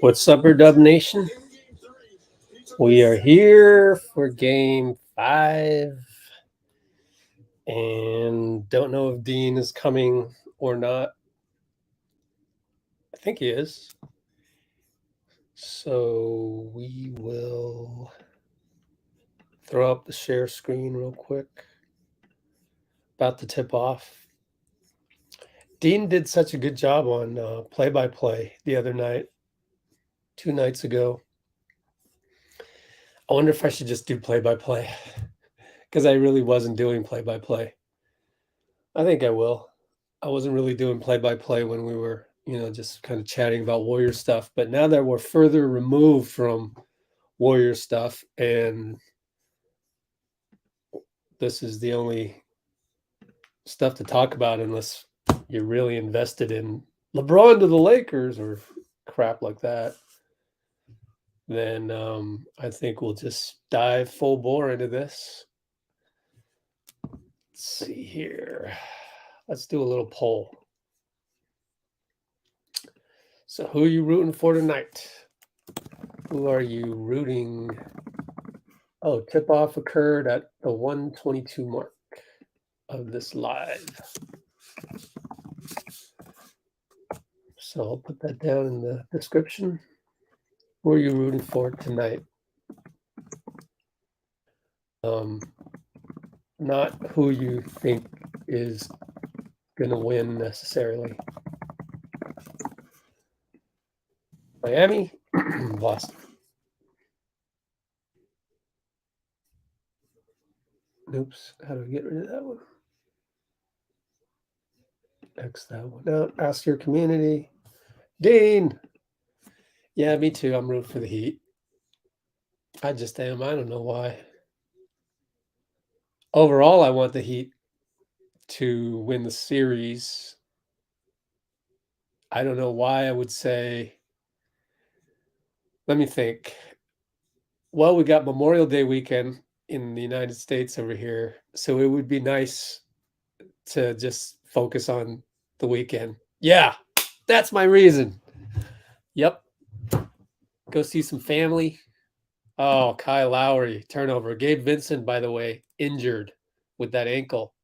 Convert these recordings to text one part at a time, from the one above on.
What's up, Dub Nation? We are here for Game 5, and don't know if Dean is coming or not. I think he is. So we will throw up the share screen real quick. About the tip-off. Dean did such a good job on play-by-play the other night, 2 nights ago. I wonder if I should just do play-by-play because I really wasn't doing play-by-play. I think I will. I wasn't really doing play-by-play when we were, just kind of chatting about Warrior stuff. But now that we're further removed from Warrior stuff, and this is the only stuff to talk about unless you're really invested in LeBron to the Lakers or crap like that, then I think we'll just dive full bore into this. Let's see here. Let's do a little poll. So who are you rooting for tonight? Who are you rooting? Oh, tip-off occurred at the 1:22 mark of this live. So I'll put that down in the description. Who are you rooting for tonight? Not who you think is going to win necessarily. Miami, Boston. Oops, how do we get rid of that one? X that one out. Ask your community. Dean. Yeah, me too. I'm rooting for the Heat. I just am. I don't know why. Overall, I want the Heat to win the series. I don't know why I would say. Let me think. Well, we got Memorial Day weekend in the United States over here, so it would be nice to just focus on the weekend. Yeah, that's my reason. Yep. Go see some family. Oh, Kyle Lowry, turnover. Gabe Vincent, by the way, injured with that ankle.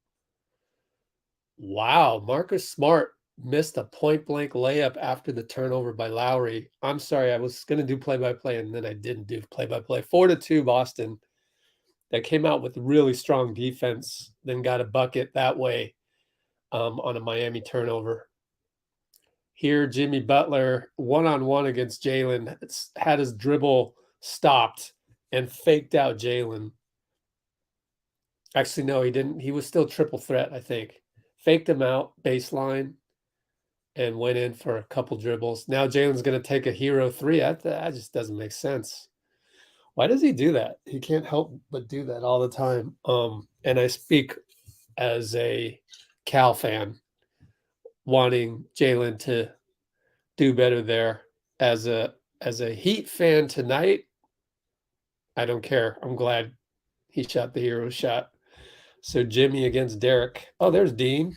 Wow, Marcus Smart missed a point-blank layup after the turnover by Lowry. I'm sorry, I was going to do play-by-play, and then I didn't do play-by-play. 4-2 Boston. That came out with really strong defense, then got a bucket that way on a Miami turnover. Here, Jimmy Butler, one-on-one against Jalen, had his dribble stopped and faked out Jalen. Actually, no, he didn't. He was still triple threat, I think. Faked him out, baseline, and went in for a couple dribbles. Now Jalen's going to take a hero 3. That just doesn't make sense. Why does he do that? He can't help but do that all the time. And I speak as a Cal fan, wanting Jalen to do better there. As a Heat fan tonight, I don't care. I'm glad he shot the hero shot. So Jimmy against Derek. Oh, there's Dean.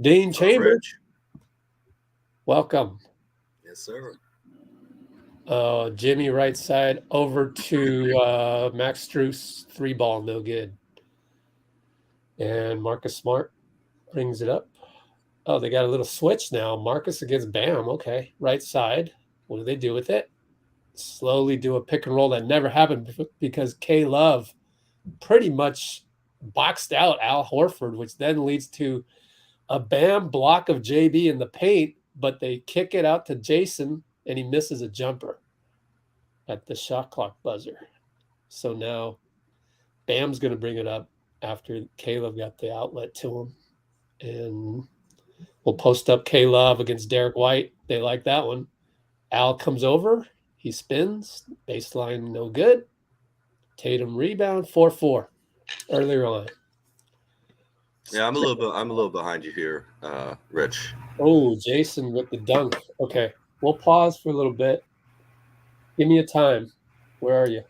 Dean Chambers. Welcome. Yes, sir. Jimmy right side over to Max Strus, 3-ball, no good. And Marcus Smart brings it up. Oh, they got a little switch now. Marcus against Bam. Okay, right side. What do they do with it? Slowly do a pick and roll that never happened because K Love pretty much boxed out Al Horford, which then leads to a Bam block of JB in the paint, but they kick it out to Jason, and he misses a jumper at the shot clock buzzer. So now Bam's going to bring it up after Caleb got the outlet to him. And we'll post up K-Love against Derek White. They like that one. Al comes over. He spins. Baseline, no good. Tatum rebound, 4-4 earlier on. Yeah, I'm a little behind you here, Rich. Oh, Jason with the dunk. Okay, we'll pause for a little bit. Give me a time. Where are you?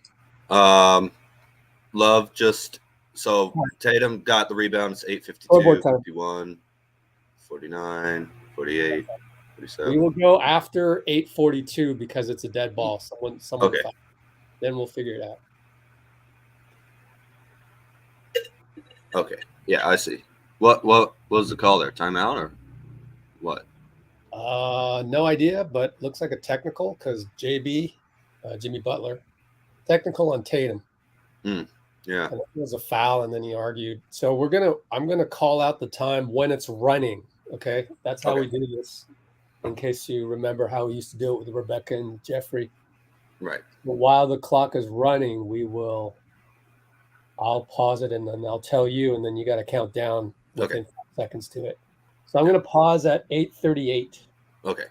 Love just so Tatum got the rebound. It's 8:52, 51, 49, 48, We 47. will go after 8:42 because it's a dead ball. Someone Okay. fouled. Then we'll figure it out. Okay. Yeah, I see. What was the call there? Timeout or what? No idea, but looks like a technical because Jimmy Butler, technical on Tatum. Yeah. And it was a foul, and then he argued. So I'm gonna call out the time when it's running. Okay, that's how we do this. In case you remember how we used to do it with Rebecca and Jeffrey. Right. But while the clock is running, I'll pause it and then I'll tell you, and then you got to count down within 5 seconds to it. So I'm going to pause at 8:38. Okay.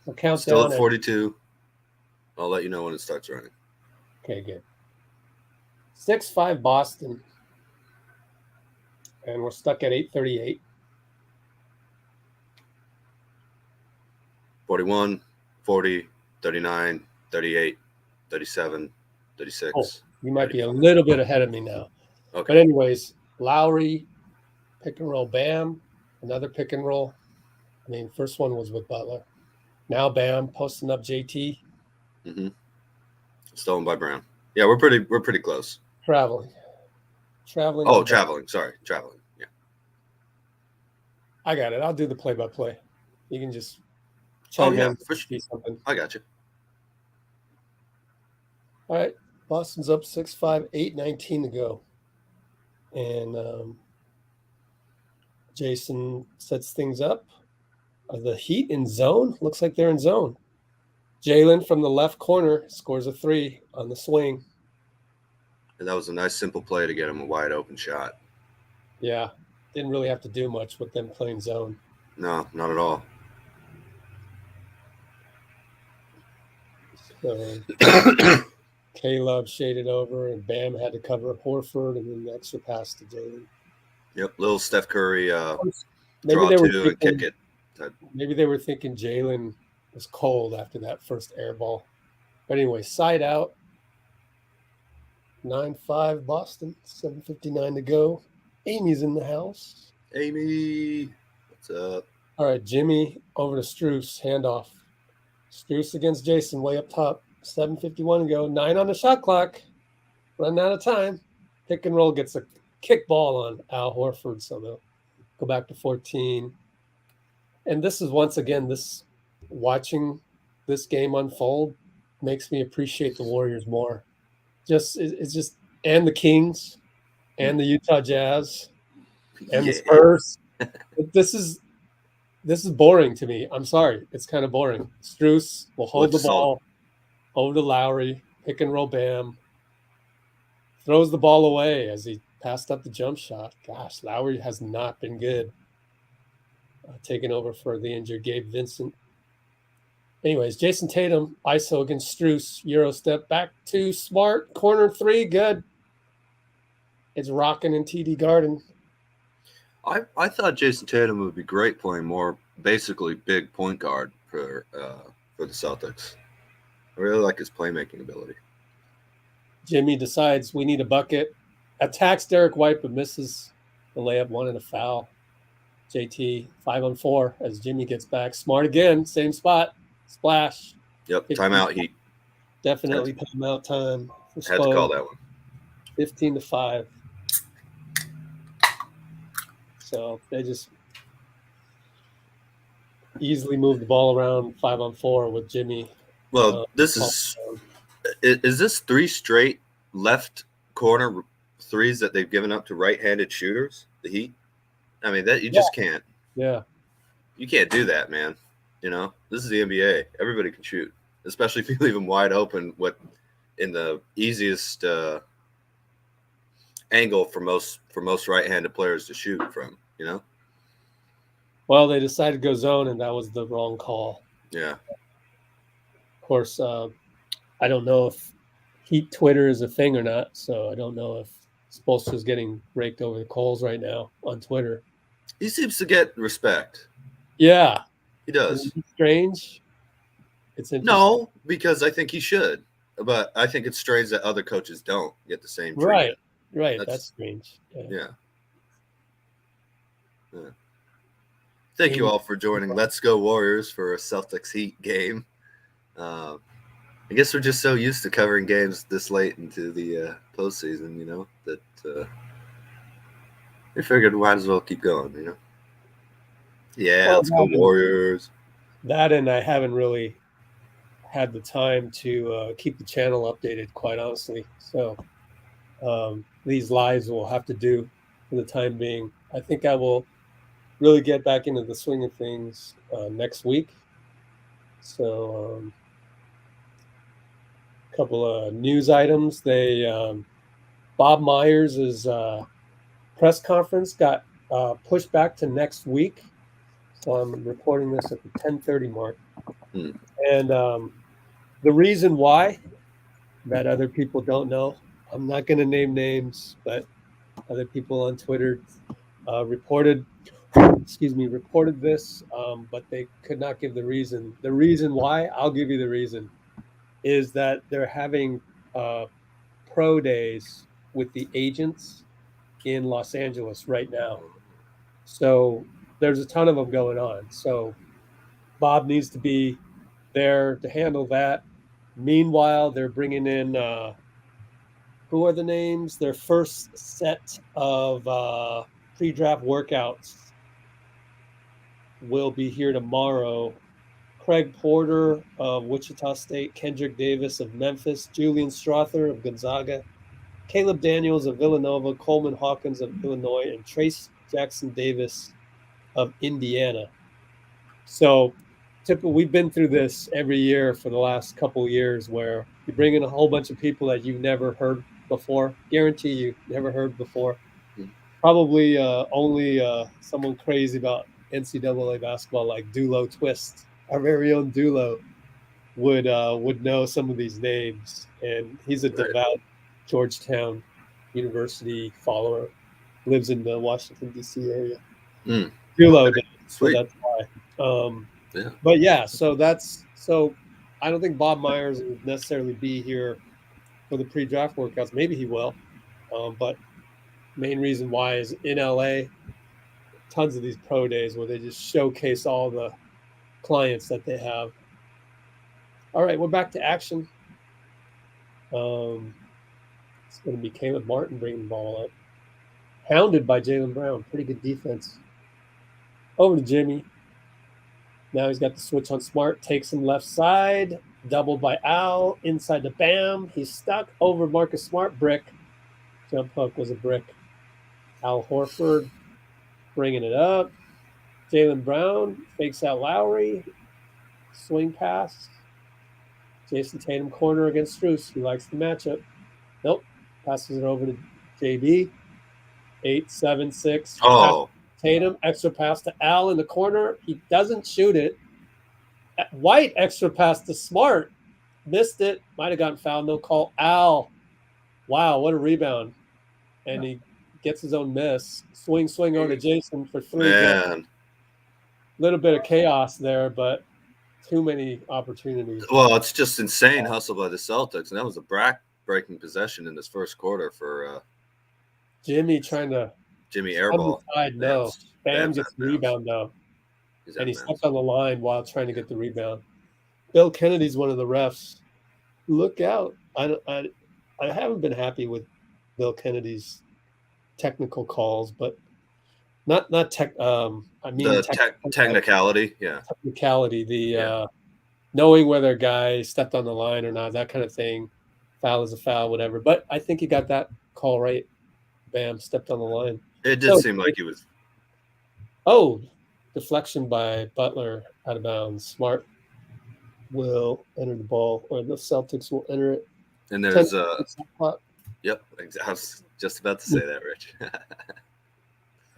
I'll count Still down at 42. I'll let you know when it starts running. Okay, good. 6-5 Boston. And we're stuck at 8:38. 41, 40, 39, 38, 37, 36. Oh, you might be a little bit ahead of me now. Okay. But anyways, Lowry, pick and roll, Bam, another pick and roll. I mean, first one was with Butler. Now Bam posting up JT. Mm-hmm. Stolen by Brown. Yeah, we're pretty close. Traveling. Oh, traveling. Sorry, traveling. Yeah. I got it. I'll do the play-by-play. You can just chime in. For sure. Something. I got you. All right. Boston's up 6-5, 8:19 to go. And Jason sets things up. The Heat in zone. Looks like they're in zone. Jalen from the left corner scores a 3 on the swing. And that was a nice, simple play to get him a wide open shot. Yeah. Didn't really have to do much with them playing zone. No, not at all. So K-Love shaded over, and Bam had to cover Horford, and then the extra pass to Jalen. Yep, little Steph Curry maybe they were thinking, and kick it. Maybe they were thinking Jalen was cold after that first air ball. But anyway, side out. 9-5 Boston, 7:59 to go. Amy's in the house. Amy, what's up? All right, Jimmy over to Strus, handoff. Strus against Jason, way up top. 7:51 to go. 9 on the shot clock. Running out of time. Pick and roll gets a kick ball on Al Horford, so they'll go back to 14. And this is once again, watching this game unfold makes me appreciate the Warriors more. It's just, and the Kings, and the Utah Jazz, and the Spurs. This is boring to me. I'm sorry, it's kind of boring. Strus will hold the ball over to Lowry, pick and roll Bam, throws the ball away as he passed up the jump shot. Gosh, Lowry has not been good. Taking over for the injured Gabe Vincent. Anyways, Jason Tatum, ISO against Strus, Euro step back to Smart, corner 3, good. It's rocking in TD Garden. I thought Jason Tatum would be great playing more basically big point guard for the Celtics. I really like his playmaking ability. Jimmy decides we need a bucket, attacks Derek White but misses the layup, 1 and a foul. JT 5-on-4 as Jimmy gets back. Smart again, same spot, splash. Yep, timeout Heat. Definitely timeout time. Had to call that one. 15-5. So they just easily moved the ball around 5-on-4 with Jimmy. Well, this is this 3 straight left corner threes that they've given up to right-handed shooters, the Heat? I mean, that you just can't. Yeah. You can't do that, man. You know, this is the NBA. Everybody can shoot, especially if you leave them wide open in the easiest angle for most right-handed players to shoot from, you know? Well, they decided to go zone, and that was the wrong call. Yeah. Of course, I don't know if Heat Twitter is a thing or not, so I don't know if Spoelstra's getting raked over the coals right now on Twitter. He seems to get respect. Yeah. He does. It's strange. It's interesting. No, because I think he should. But I think it's strange that other coaches don't get the same treatment. Right. That's strange. Yeah. Thank you all for joining Let's Go Warriors for a Celtics Heat game. I guess we're just so used to covering games this late into the postseason, that we figured we might as well keep going, Yeah, well, let's go Warriors. That, and I haven't really had the time to keep the channel updated, quite honestly. So these lives will have to do for the time being. I think I will really get back into the swing of things next week. So a couple of news items. Bob Myers' press conference got pushed back to next week. So I'm recording this at the 10:30 mark. And the reason why that other people don't know, I'm not going to name names, but other people on Twitter reported this, but they could not give the reason. The reason why, I'll give you the reason, is that they're having pro days with the agents in Los Angeles right now. So there's a ton of them going on. So Bob needs to be there to handle that. Meanwhile, they're bringing in who are the names? Their first set of pre-draft workouts will be here tomorrow. Craig Porter of Wichita State, Kendric Davis of Memphis, Julian Strawther of Gonzaga, Caleb Daniels of Villanova, Coleman Hawkins of Illinois, and Trayce Jackson-Davis of Indiana. So we've been through this every year for the last couple of years, where you bring in a whole bunch of people that you've never heard before. Guarantee you never heard before. Probably only someone crazy about NCAA basketball like Dulo Twist, our very own Dulo, would know some of these names. And he's a devout Georgetown University follower, lives in the Washington, D.C. area. Dulo does, so that's why. But yeah, so I don't think Bob Myers would necessarily be here for the pre-draft workouts. Maybe he will, but main reason why is in LA, tons of these pro days where they just showcase all the clients that they have. All right, we're back to action. It's going to be Caleb Martin bringing the ball up. Hounded by Jaylen Brown. Pretty good defense. Over to Jimmy. Now he's got the switch on Smart. Takes him left side. Doubled by Al. Inside the Bam. He's stuck over Marcus Smart. Brick. Jump hook was a brick. Al Horford bringing it up. Jaylen Brown fakes out Lowry. Swing pass. Jason Tatum corner against Strus. He likes the matchup. Nope. Passes it over to JB. 8-7-6. Oh. Tatum, extra pass to Al in the corner. He doesn't shoot it. White, extra pass to Smart. Missed it. Might have gotten fouled. No call. Al. Wow, what a rebound. And he gets his own miss. Swing over to Jason for three. Man. Little bit of chaos there, but too many opportunities. Well, it's just insane hustle by the Celtics. And that was a breaking possession in this first quarter for Jimmy trying to Jimmy airball. No. Bam gets the rebound though. And he stepped on the line while trying to get the rebound. Bill Kennedy's one of the refs. Look out. I haven't been happy with Bill Kennedy's technical calls, but not tech technicality. Yeah. Technicality. Knowing whether a guy stepped on the line or not, that kind of thing. Foul is a foul, whatever. But I think he got that call right. Bam, stepped on the line. It did seem like he was. Oh, deflection by Butler out of bounds. Smart will enter the ball, or the Celtics will enter it. And there's Yep, I was just about to say that, Rich.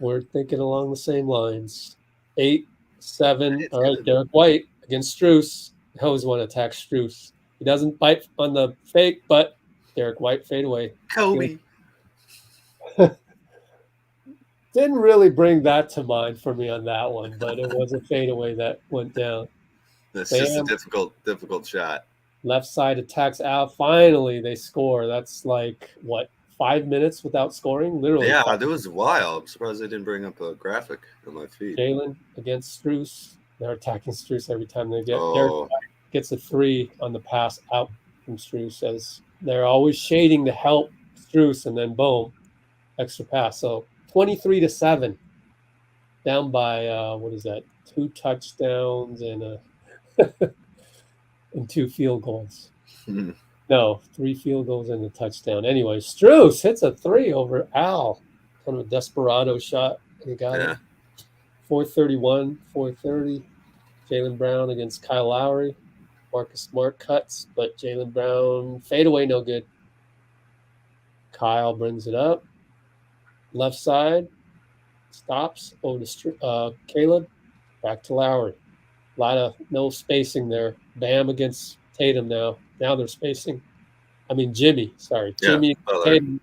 We're thinking along the same lines. 8-7. All right, Derek White against Strus. I always want to attack Strus. He doesn't bite on the fake, but Derek White fade away. Kobe. Didn't really bring that to mind for me on that one, but it was a fadeaway that went down. That's just a difficult shot. Left side attacks out. Finally, they score. That's like, what, 5 minutes without scoring. Literally. Yeah, that was wild. I'm surprised they didn't bring up a graphic on my feed. Jalen against Strus. They're attacking Strus every time they get. Derek Oh, gets a 3 on the pass out from Strus, as they're always shading to help Strus, and then boom, extra pass. So 23-7, down by what is that? 2 touchdowns and and 2 field goals. No, 3 field goals and a touchdown. Anyway, Strus hits a 3 over Al. Kind of a desperado shot. And he got it. 431, 430. Jaylen Brown against Kyle Lowry. Marcus Smart cuts, but Jaylen Brown fadeaway, no good. Kyle brings it up. Left side. Stops. Over to Caleb. Back to Lowry. A lot of no spacing there. Bam against Tatum now. Now they're spacing. I mean, Jimmy. Sorry. yeah, Jimmy. Tatum.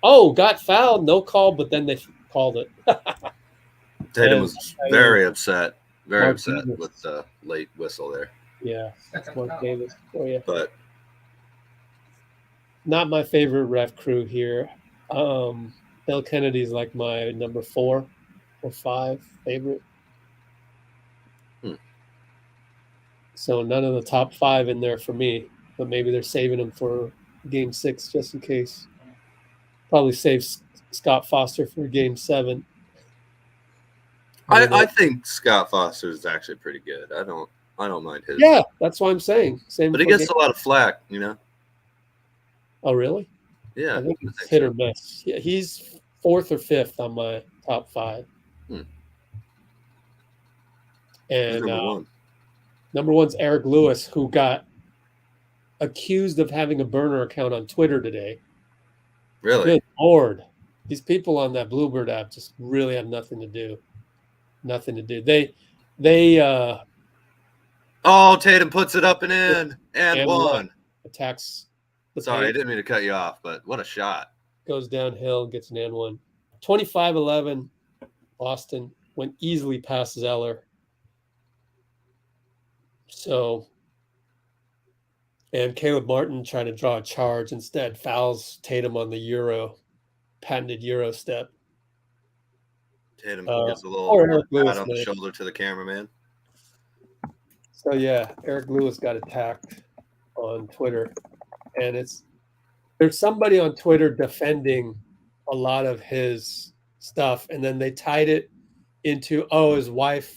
Oh, got fouled. No call, but then they called it. Tatum was very upset. Very Marc upset Davis. with the late whistle there. Yeah, that's Marc Davis for you. But not my favorite ref crew here. Bill Kennedy's like my number 4 or 5 favorite. So none of the top 5 in there for me, but maybe they're saving them for Game 6 just in case. Probably save Scott Foster for Game 7. I think Scott Foster is actually pretty good. I don't mind his. Yeah, that's what I'm saying. Same. But he gets a lot of flack, you know. Oh, really? Yeah, I think it's hit or miss. Yeah, he's 4th or 5th on my top 5. And number one's Eric Lewis, who got accused of having a burner account on Twitter today. Really? Good Lord. These people on that Bluebird app just really have nothing to do. Nothing to do. They Tatum puts it up and in and one. Attacks. Sorry, I didn't mean to cut you off, but what a shot. Goes downhill, gets an and one. 25-11. Boston went easily past Zeller. So, and Caleb Martin trying to draw a charge instead fouls Tatum on the patented Euro step. Tatum gives a little pat on the shoulder to the cameraman. So yeah, Eric Lewis got attacked on Twitter, and there's somebody on Twitter defending a lot of his stuff, and then they tied it into his wife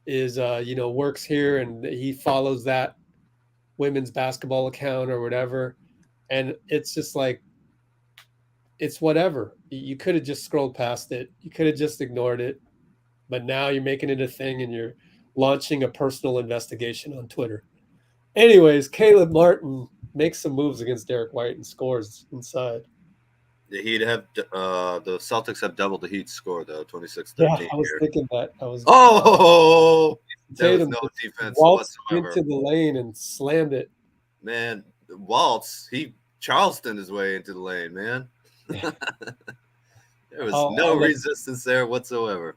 is works here and he follows that women's basketball account or whatever, and it's just like it's whatever. You could have just scrolled past it. You could have just ignored it, but now you're making it a thing and you're launching a personal investigation on Twitter. Anyways, Caleb Martin makes some moves against Derek White and scores inside. The Heat the Celtics have doubled the Heat's score though, 26-13. Yeah, I was thinking that. There was no defense whatsoever. Into the lane and slammed it. Man, Waltz, Charleston his way into the lane, man. There was no resistance there whatsoever.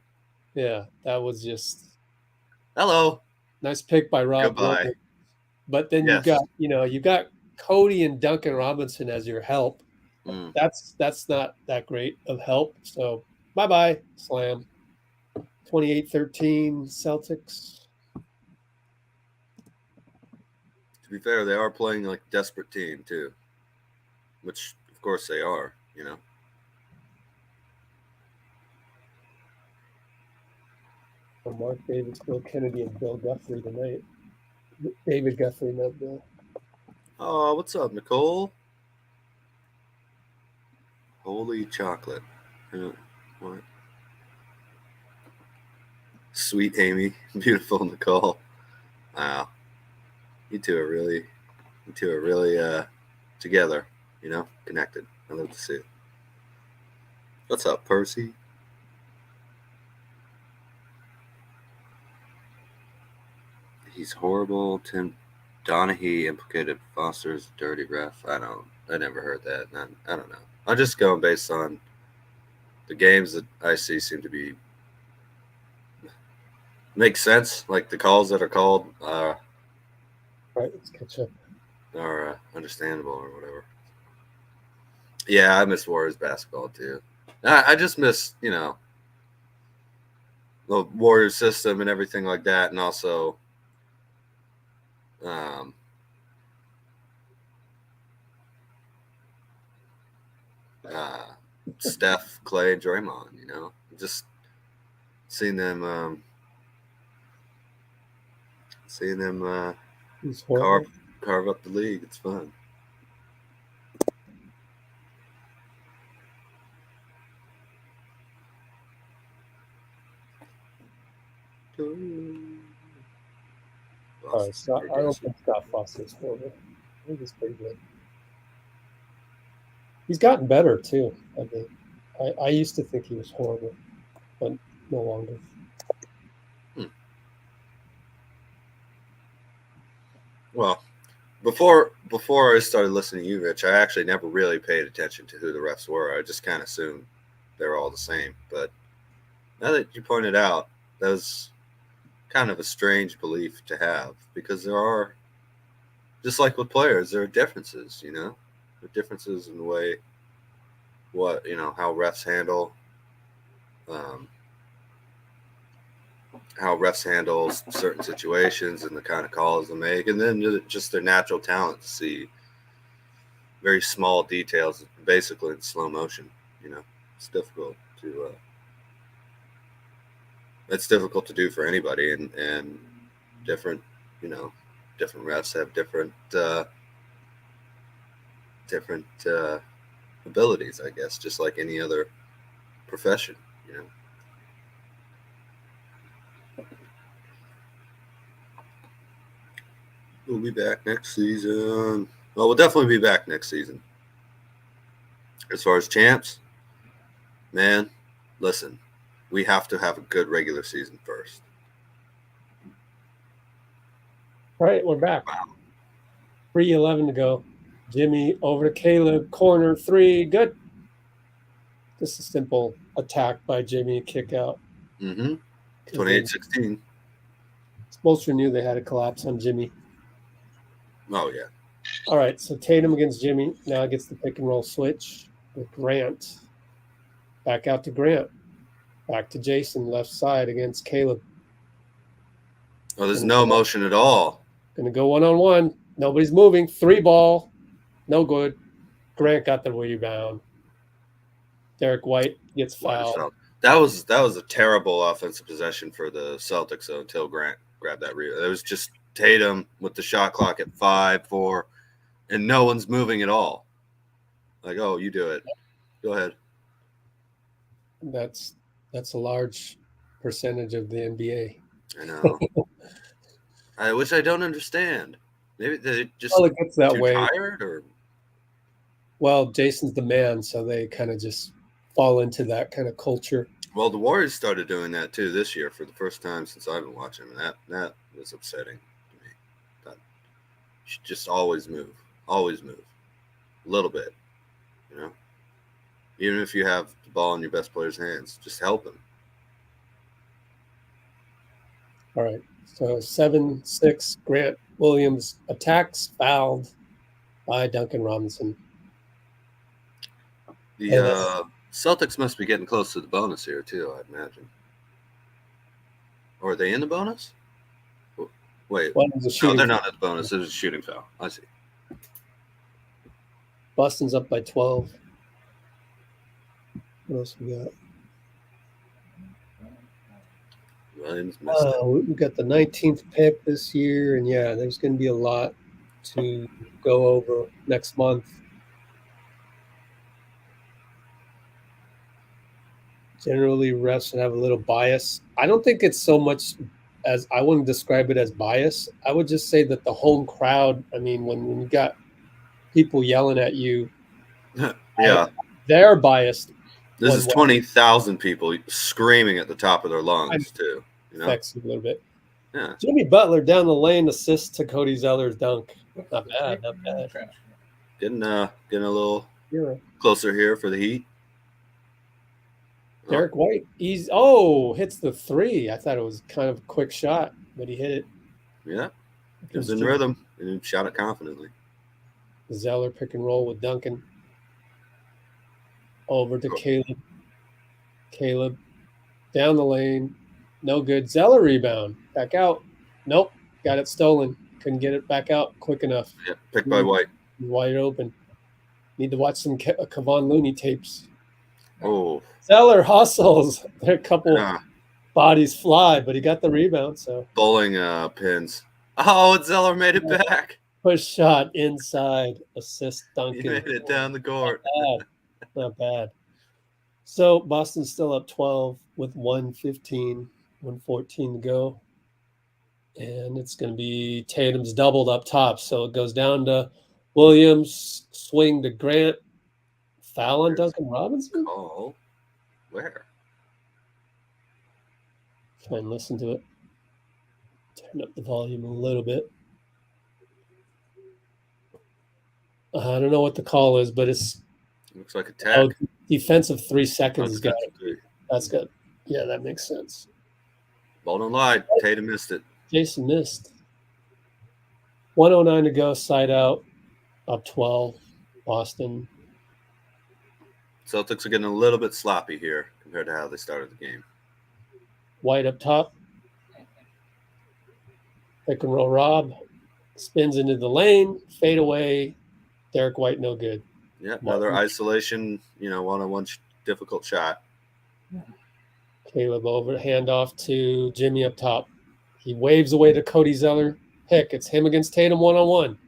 Yeah, that was just hello. Nice pick by Rob. Goodbye. But then you got Cody and Duncan Robinson as your help. That's not that great of help. So bye slam. 28-13 Celtics. To be fair, they are playing like a desperate team too, which of course they are. You know. Marc Davis, Bill Kennedy, and Bill Guthrie tonight. David Guthrie, not Bill. Oh, what's up, Nicole? Holy chocolate. What? Sweet Amy. Beautiful Nicole. Wow. You two are really together, connected. I love to see it. What's up, Percy? He's horrible. Tim Donaghy implicated Foster's dirty ref. I never heard that. I don't know. I'm just going based on the games that I see seem to be make sense. Like the calls that are called right, let's catch up. Are understandable or whatever. Yeah, I miss Warriors basketball too. I just miss, the Warriors system and everything like that, and also um, uh, Steph, Clay, and Draymond. Just seeing them, seeing them He's carve horrible. carve up the league. It's fun. All right, Boston's so I don't progressive. think Scott Foster's horrible. I think he's pretty good. He's gotten better too. I think. I used to think he was horrible, but no longer. Hmm. Well, before I started listening to you, Rich, I actually never really paid attention to who the refs were. I just kind of assumed they were all the same. But now that you pointed out, that was kind of a strange belief to have because there are, just like with players, there are differences. There are differences in the way how refs handle um, certain situations and the kind of calls they make, and then just their natural talent to see very small details, basically in slow motion. It's difficult to it's difficult to do for anybody, and different you know different refs have different abilities, I guess, just like any other profession. You know, we'll be back next season. Well, we'll definitely be back next season. As far as champs, man, listen, we have to have a good regular season first. All right, we're back. 3:11 to go. Jimmy over to Caleb, corner three, good. Just a simple attack by Jimmy, kick out. Mm-hmm. Because they 28-16. Spoelstra knew they had a collapse on Jimmy. Oh yeah. All right, so Tatum against Jimmy now gets the pick and roll switch with Grant. Back out to Grant. Back to Jason, left side against Caleb. Oh, there's no motion at all. Gonna go 1-on-1. Nobody's moving. 3 ball. No good. Grant got the rebound. Derek White gets fouled. That was a terrible offensive possession for the Celtics though, until Grant grabbed that rebound. It was just Tatum with the shot clock at 5-4, and no one's moving at all. Like, oh, you do it. Go ahead. That's a large percentage of the NBA. I know. Which I don't understand. Maybe they just Well, it gets that too way. tired, or Well, Jason's the man, so they kind of just fall into that kind of culture. well, the Warriors started doing that too this year for the first time since I've been watching. That was upsetting to me. That you should just always move, a little bit. You know, even if you have the ball in your best player's hands, just help him. All right. So 7-6, Grant Williams attacks, fouled by Duncan Robinson. The Celtics must be getting close to the bonus here too, I'd imagine. Or are they in the bonus? Wait, no, they're not at the bonus. It was a shooting foul. I see. Boston's up by 12. What else we got? Williams missed it. We got the 19th pick this year, and yeah, there's going to be a lot to go over next month. Generally, refs have a little bias. I don't think it's so much as I wouldn't describe it as bias. I would just say that the home crowd, I mean, when you got people yelling at you, Yeah, they're biased. this is 20,000 people screaming at the top of their lungs too. Affects you a little bit. Yeah. Jimmy Butler down the lane, assist to Cody Zeller's dunk. Not bad, not bad. Getting a little closer here for the Heat. Derek White, hits the three. I thought it was kind of a quick shot, but he hit it. Yeah, he was in rhythm and he shot it confidently. Zeller pick and roll with Duncan. Over to Caleb. Caleb down the lane. No good. Zeller rebound. Back out. Nope. Got it stolen. Couldn't get it back out quick enough. Yeah, picked by White. Wide open. Need to watch some Kevon Looney tapes. Oh. Zeller hustles. There are a couple bodies fly, but he got the rebound. So bowling pins. Oh, Zeller made it back. Push shot inside. Assist Duncan. He made it down the court. Not bad. So Boston's still up 12 with 1:15, 1:14 to go. And it's going to be Tatum's doubled up top. So it goes down to Williams, swing to Grant, foul on Duncan Robinson. Oh, where? Try and listen to it. Turn up the volume a little bit. I don't know what the call is, but it's looks like a tag. Defensive 3 seconds. That's good. Yeah, that makes sense. Ball don't lie. Tatum missed it. Jason missed. 1:09 to go. Side out. Up 12. Boston. Celtics are getting a little bit sloppy here compared to how they started the game. White up top. Pick and roll Rob. Spins into the lane. Fade away. Derek White, no good. Yeah, another isolation, one-on-one difficult shot. Caleb over. Handoff to Jimmy up top. He waves away to Cody Zeller. Pick. It's him against Tatum one-on-one.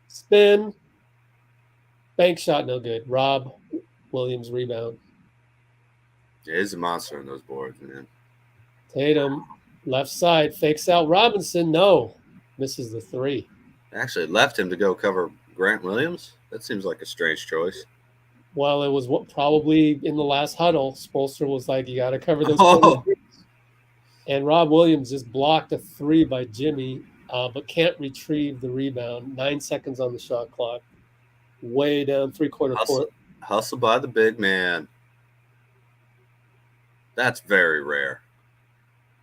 Spin. Bank shot, no good. Rob Williams rebound. Yeah, he's a monster on those boards, man. Tatum, left side, fakes out Robinson. No. Misses the three. Actually left him to go cover Grant Williams? That seems like a strange choice. Well, it was probably in the last huddle. Spoelstra was like, you got to cover those. And Rob Williams just blocked a three by Jimmy, but can't retrieve the rebound. 9 seconds on the shot clock. Way down three-quarter court. Hustle by the big man. That's very rare.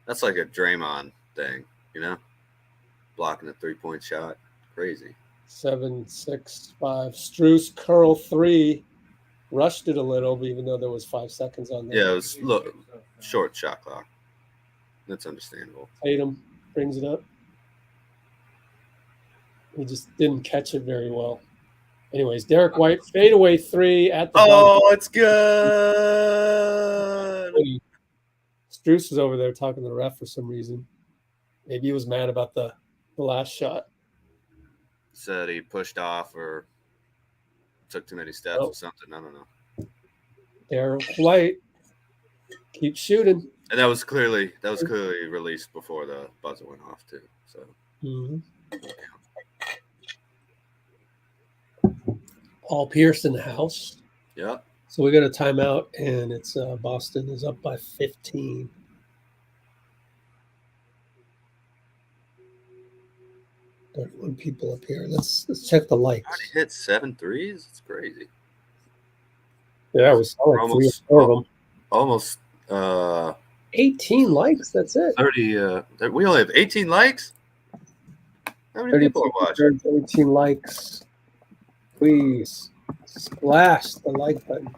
That's like a Draymond thing, blocking a three-point shot. Crazy. 7, 6, 5. Strus curl three. Rushed it a little, even though there was 5 seconds on there. Yeah, it was short shot clock. That's understandable. Tatum brings it up. He just didn't catch it very well. Anyways, Derek White, fadeaway three at the bottom. It's good. Strus was over there talking to the ref for some reason. Maybe he was mad about the last shot. Said he pushed off or took too many steps or something. I don't know. Derek White keeps shooting. And that was clearly released before the buzzer went off too. So Paul Pierce in the house. Yeah. So we got a timeout, and it's Boston is up by 15. When people up here, let's check the likes. Already hit 7 threes. It's crazy. Yeah, we saw like almost, 3 or 4 of them. Almost 18 likes. That's it. 30. We only have 18 likes. How many people are watching? 18 likes. Please splash the like button.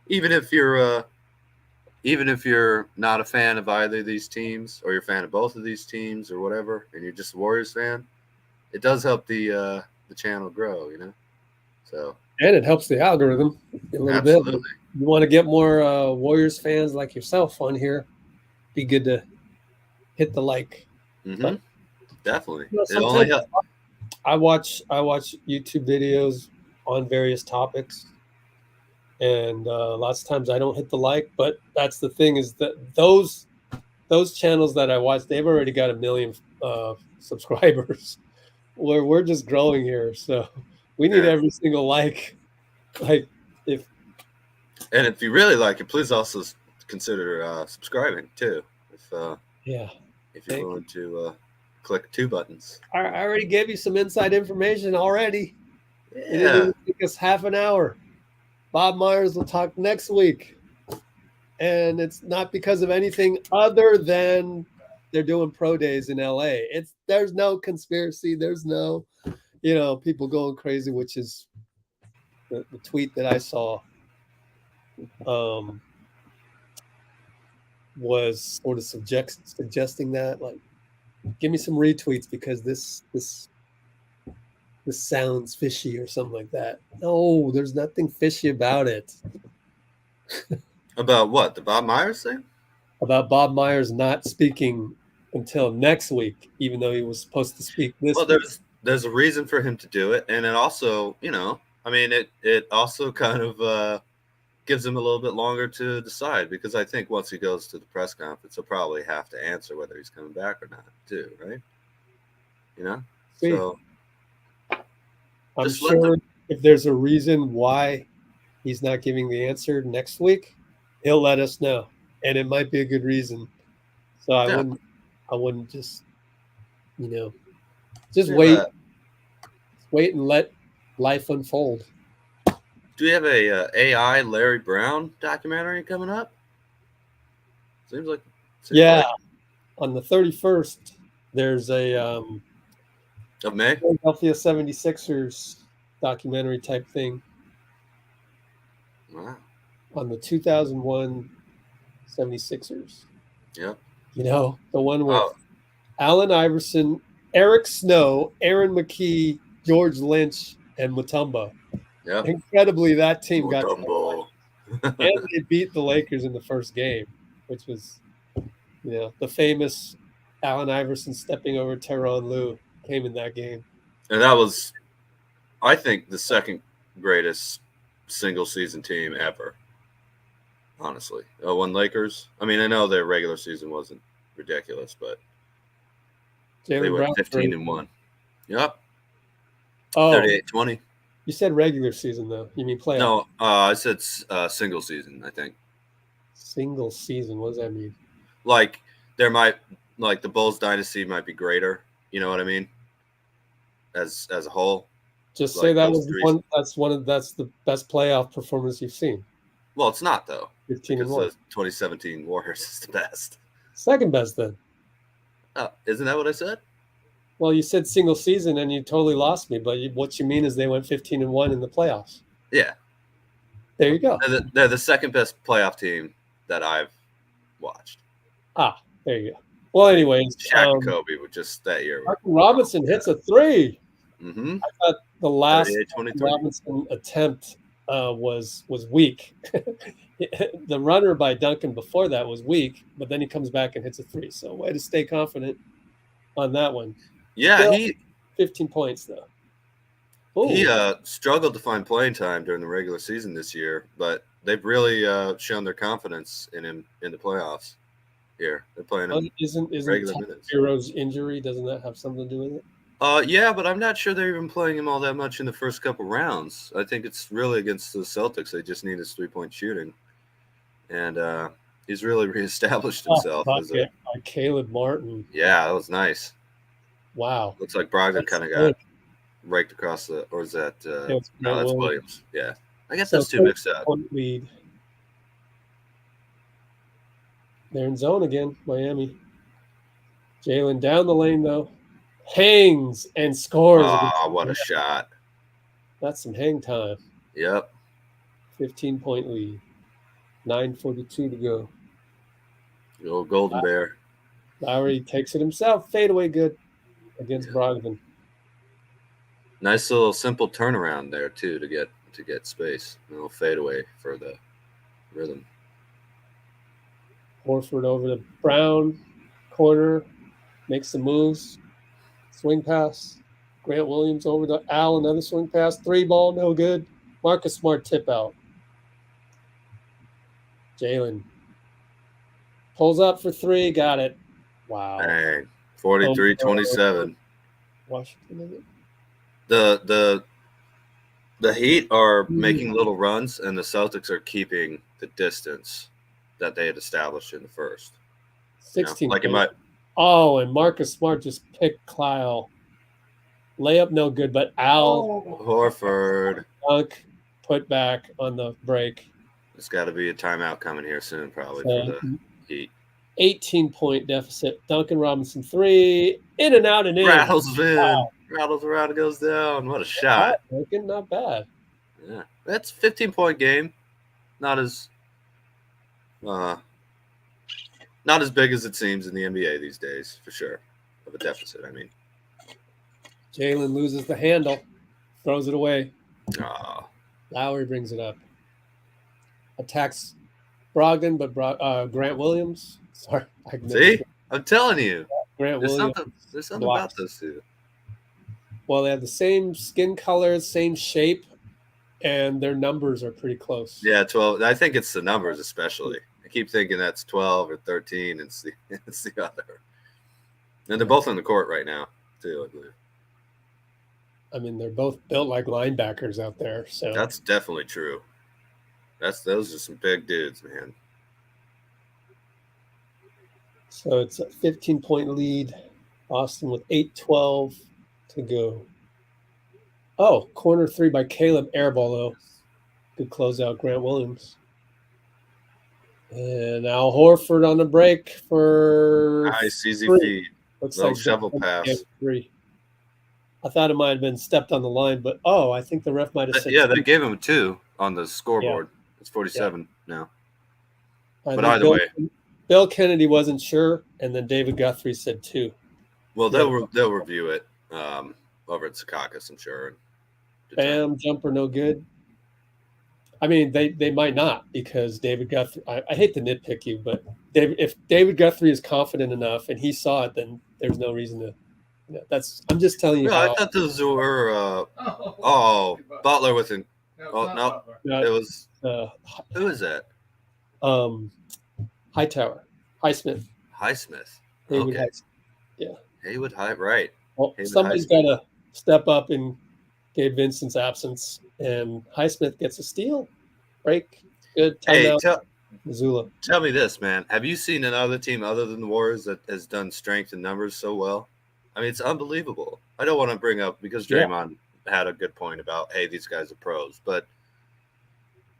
Even if you're not a fan of either of these teams, or you're a fan of both of these teams, or whatever, and you're just a Warriors fan, it does help the channel grow, So and it helps the algorithm a little bit. You want to get more Warriors fans like yourself on here, be good to hit the like. Mm-hmm. Definitely. I watch YouTube videos on various topics. And lots of times I don't hit the like, but that's the thing is that those channels that I watch, they've already got 1 million subscribers. We're just growing here, so we need every single like. If you really like it, please also consider subscribing too. If you're willing to click 2 buttons. I already gave you some inside information already. Yeah. It didn't take us half an hour. Bob Myers will talk next week. And it's not because of anything other than they're doing pro days in LA. There's no conspiracy. There's no, people going crazy, which is the tweet that I saw was sort of suggesting that, like, give me some retweets because this sounds fishy or something like that. No, there's nothing fishy about it. About what? The Bob Myers thing? About Bob Myers not speaking until next week, even though he was supposed to speak this Well, week. there's a reason for him to do it, and it also, I mean, it also kind of gives him a little bit longer to decide, because I think once he goes to the press conference, he'll probably have to answer whether he's coming back or not, too, right? See, So I'm just let sure if there's a reason why he's not giving the answer next week, he'll let us know, and it might be a good reason. So I wouldn't just, just wait and let life unfold. Do we have a AI Larry Brown documentary coming up? Seems like on the 31st, there's a of May. Philadelphia 76ers documentary type thing. Wow. On the 2001 76ers. Yep. The one with Allen Iverson, Eric Snow, Aaron McKee, George Lynch, and Mutombo. Yep. Incredibly, that team got and they beat the Lakers in the first game, which was, the famous Allen Iverson stepping over Tyronn Lue came in that game. And that was, I think, the second greatest single season team ever. Honestly, one Lakers. I mean, I know their regular season wasn't ridiculous, but they went 15-1. Yep. Oh, 38-20. You said regular season, though. You mean playoff? No, I said single season, I think. Single season? What does that mean? Like, the Bulls dynasty might be greater. You know what I mean? As a whole. Just say that was that's the best playoff performance you've seen. Well, it's not, though. 15-1. Because the 2017 Warriors is the best. Second best, then. Isn't that what I said? Well, you said single season, and you totally lost me. But what you mean is they went 15-1 in the playoffs. Yeah. There you go. They're the second best playoff team that I've watched. There you go. Well, anyways, Shaq and Kobe were just that year. Robinson hits a three. Mm-hmm. I thought the last Robinson attempt was weak. The runner by Duncan before that was weak, but then he comes back and hits a three. So way to stay confident on that one. Yeah, still 15 points though. Ooh. He struggled to find playing time during the regular season this year, but they've really shown their confidence in him in the playoffs. Here, they're playing him isn't regular minutes. Hero's injury, doesn't that have something to do with it? Yeah, but I'm not sure they're even playing him all that much in the first couple rounds. I think it's really against the Celtics. They just need his 3-point shooting, and he's really reestablished himself as a Caleb Martin. Yeah, that was nice. Wow, looks like Brogdon kind of got raked across the, or is that? No, that's Williams. Yeah, I guess those two mixed up. Lead. They're in zone again, Miami. Jalen down the lane though. Hangs and scores. Oh, what a shot. That's some hang time. Yep. 15-point lead. 9:42 to go. The old Golden Bear. Lowry takes it himself. Fade away good against Brogdon. Nice little simple turnaround there too to get space. A little fade away for the rhythm. Horford over to Brown. Corner. Makes some moves. Swing pass. Grant Williams over to Al. Another swing pass. 3-ball. No good. Marcus Smart tip out. Jalen pulls up for 3. Got it. Wow. Dang. 43-27. Washington. The Heat are making little runs, and the Celtics are keeping the distance that they had established in the first. 16. Like it might. Oh, and Marcus Smart just picked Kyle. Layup no good, but Al Horford dunk put back on the break. There's got to be a timeout coming here soon, probably for the Heat. 18-point deficit. Duncan Robinson 3, in and out and in. Rattles in. Wow. Rattles around and goes down. What a shot. Duncan, not bad. Yeah, that's 15-point game. Not as not as big as it seems in the NBA these days, for sure. Of a deficit, I mean. Jalen loses the handle, throws it away. Oh, Lowry brings it up. Attacks Brogdon, but Grant Williams. Sorry, I meant see, I'm telling you, Grant there's Williams something. There's something about blocks. those two. Well, they have the same skin colors, same shape, and their numbers are pretty close. Yeah, 12. I think it's the numbers, especially. I keep thinking that's 12 or 13. It's the it's the other. And they're both on the court right now, too, I believe. I mean, they're both built like linebackers out there. So That's definitely true. Those are some big dudes, man. So it's a 15-point lead. Boston with 8:12 to go. Oh, corner three by Caleb. Airball, though. Good closeout, Grant Williams. And Al Horford on the break for Nice, easy three. feed. Looks Little like shovel pass. three. I thought it might have been stepped on the line, but I think the ref might have said Yeah, two. they gave him 2 on the scoreboard. Yeah. It's 47 now. But either way. Bill Kennedy wasn't sure, and then David Guthrie said 2. Well, they'll review it over at Secaucus, I'm sure. Bam, jumper, no good. I mean, they might not, because David Guthrie. I hate to nitpick you, but if David Guthrie is confident enough and he saw it, then there's no reason to. I'm just telling you. I thought those were. Butler with an. No, it was. Who is that? Hightower, Highsmith. Highsmith. Haywood okay. Highsmith. Yeah. Haywood High, right. Well, somebody's got to step up in Gabe Vincent's absence, and Highsmith gets a steal. Break. Good. Timeout. Hey, Missoula. Tell me this, man. Have you seen another team other than the Warriors that has done strength and numbers so well? I mean, it's unbelievable. I don't want to bring up, because Draymond had a good point about, hey, these guys are pros, but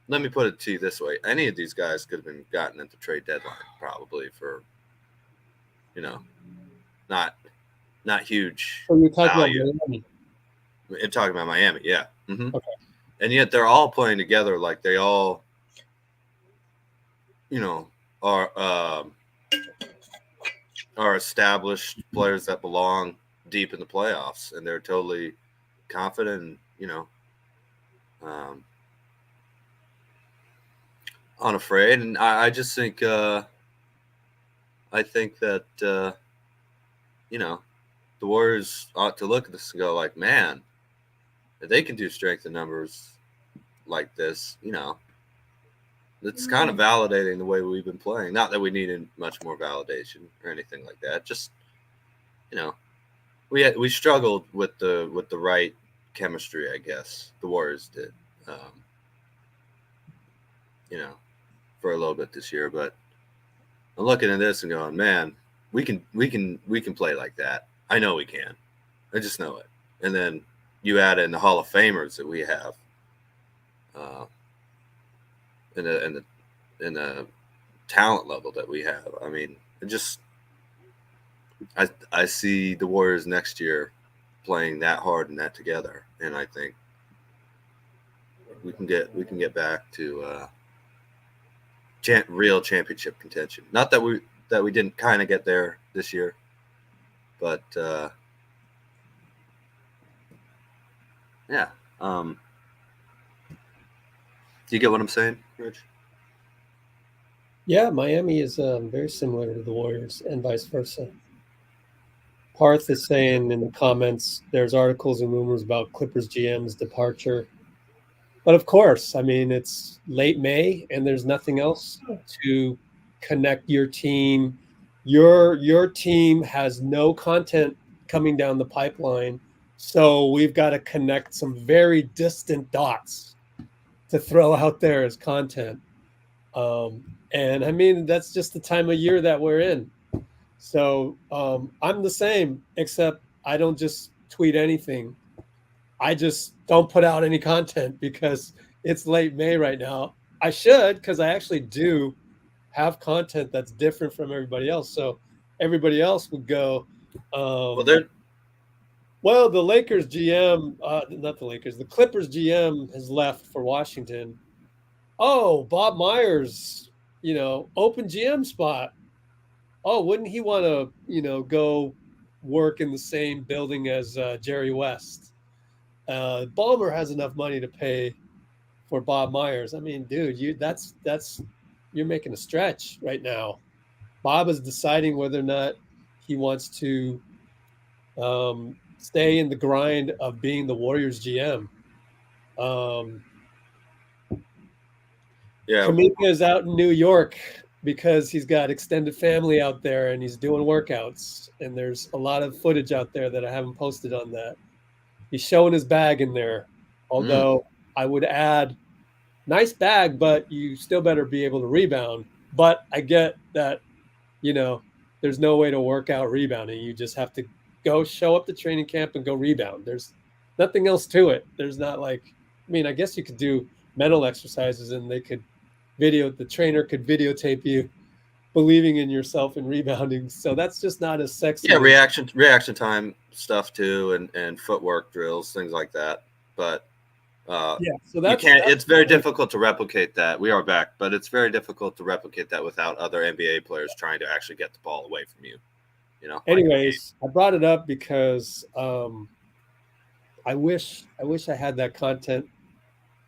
let me put it to you this way. Any of these guys could have been gotten at the trade deadline, probably, for, not huge you're talking value. about Miami. I'm talking about Miami, yeah. Mm-hmm. Okay. And yet they're all playing together like they all, are established players that belong deep in the playoffs, and they're totally confident, unafraid. And I just think, I think that, the Warriors ought to look at this and go like, man, if they can do strength in numbers like this, it's kind of validating the way we've been playing. Not that we needed much more validation or anything like that. Just, we struggled with the right chemistry, I guess. The Warriors did, for a little bit this year. But I'm looking at this and going, man, we can play like that. I know we can. I just know it. And then you add in the Hall of Famers that we have, and the talent level that we have. I mean, I see the Warriors next year playing that hard and that together, and I think we can get back to real championship contention. Not that we didn't kind of get there this year, but yeah. Do you get what I'm saying, Rich? Yeah, Miami is very similar to the Warriors, and vice versa. Parth is saying in the comments, there's articles and rumors about Clippers GM's departure. But of course, I mean, it's late May, and there's nothing else to connect your team. Your team has no content coming down the pipeline, so we've got to connect some very distant dots to throw out there as content. And I mean, that's just the time of year that we're in. So I'm the same, except I don't just tweet anything. I just don't put out any content because it's late May right now. I should, because I actually do have content that's different from everybody else. So everybody else would go. Well, Well, the Lakers GM, not the Lakers, the Clippers GM has left for Washington. Oh, Bob Myers, open GM spot. Oh, wouldn't he want to, go work in the same building as Jerry West? Ballmer has enough money to pay for Bob Myers. I mean, dude, that's you're making a stretch right now. Bob is deciding whether or not he wants to stay in the grind of being the Warriors GM. Um, Yeah, Kuminga is out in New York because he's got extended family out there and he's doing workouts. And there's a lot of footage out there that I haven't posted on that. He's showing his bag in there. mm, Although I would add, nice bag, but you still better be able to rebound. But I get that, you know, there's no way to work out rebounding. You just have to go show up to training camp and go rebound. There's nothing else to it. There's not like, I mean, I guess you could do mental exercises and the trainer could videotape you believing in yourself and rebounding. So that's just not as yeah, sexy as, reaction time stuff too, and footwork drills, things like that. But yeah. So you that's can't. It's very difficult to replicate that. We are back, but it's very difficult to replicate that without other NBA players trying to actually get the ball away from you. anyways, I brought it up because I wish I had that content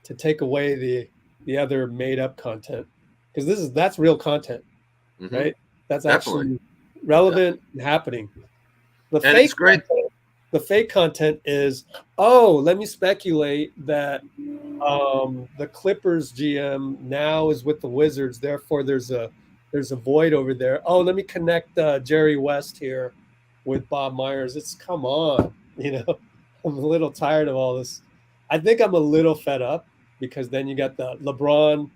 to take away the other made up content because that's real content, Mm-hmm. right? That's Definitely. actually relevant and happening. The And fake it's great. the fake content is, oh, let me speculate that the Clippers GM now is with the Wizards, therefore there's a void over there. Oh, let me connect Jerry West here with Bob Myers. It's come on, I'm a little tired of all this. I think I'm a little fed up because then you got the LeBron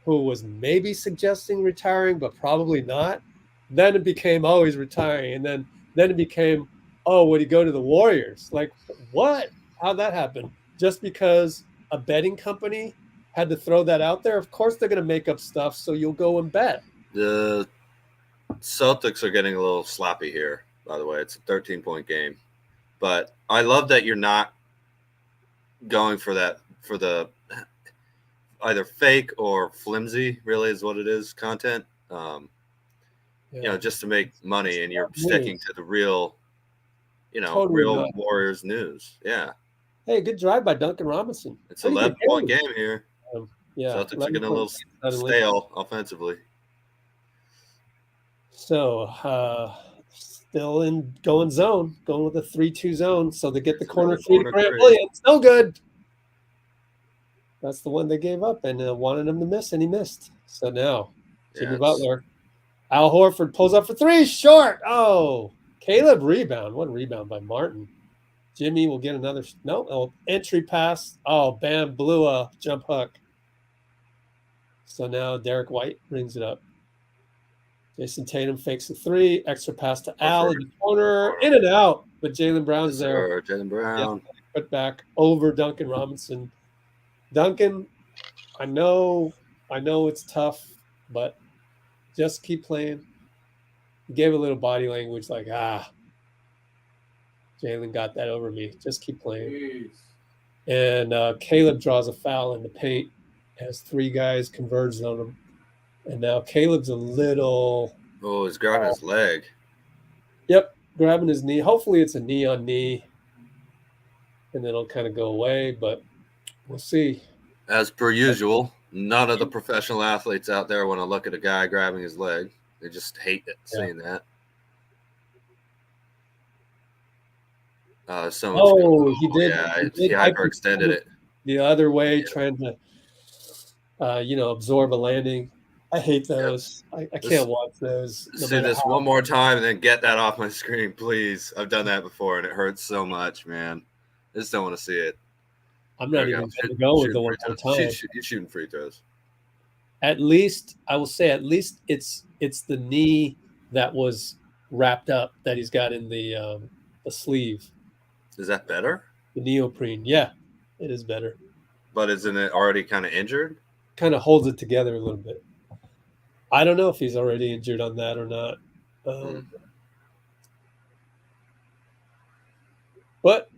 who was maybe suggesting retiring, but probably not. Then it became, oh, he's retiring. And then it became, oh, would he go to the Warriors? Like, what? How'd that happen? Just because a betting company had to throw that out there? Of course they're going to make up stuff, so you'll go and bet. The Celtics are getting a little sloppy here, by the way. It's a 13-point game. But I love that you're not going for the either fake or flimsy, really is what it is, content. Just to make money, and you're sticking to the real, Totally real not. Warriors news. Yeah. Hey, good drive by Duncan Robinson. It's an 11-point game here. Yeah, Celtics are getting a 11 little stale offensively. So still in going zone, going with a 3-2 zone. So they get the corner three to Grant Williams. No good. That's the one they gave up and wanted him to miss, and he missed. So now Jimmy Butler. Al Horford pulls up for three. Short. Oh, Caleb rebound. What a rebound by Martin. Jimmy will get another. No, entry pass. Oh, bam, blew a jump hook. So now Derek White brings it up. Jason Tatum fakes a three. Extra pass to Al in the corner. In and out. But Jaylen Brown's there. Jaylen Brown. Yeah, put back over Duncan Robinson. Duncan, I know it's tough, but just keep playing. He gave a little body language like, Jaylen got that over me. Just keep playing. Jeez. And Caleb draws a foul in the paint, has three guys converged on him. And now Caleb's a little... Oh, he's grabbing his leg. Yep, grabbing his knee. Hopefully it's a knee on knee, and then it'll kind of go away, but we'll see. As per usual, none of the professional athletes out there want to look at a guy grabbing his leg. They just hate it, seeing that. He did. Yeah, he hyperextended it. The other way, trying to, absorb a landing. I hate those. Yep. I can't watch those. See this one more time and then get that off my screen, please. I've done that before and it hurts so much, man. I just don't want to see it. I'm not even going to go with the one more time. You're shooting free throws. At least, I will say, it's the knee that was wrapped up that he's got in the sleeve. Is that better? The neoprene. Yeah, it is better. But isn't it already kind of injured? Kind of holds it together a little bit. I don't know if he's already injured on that or not. But But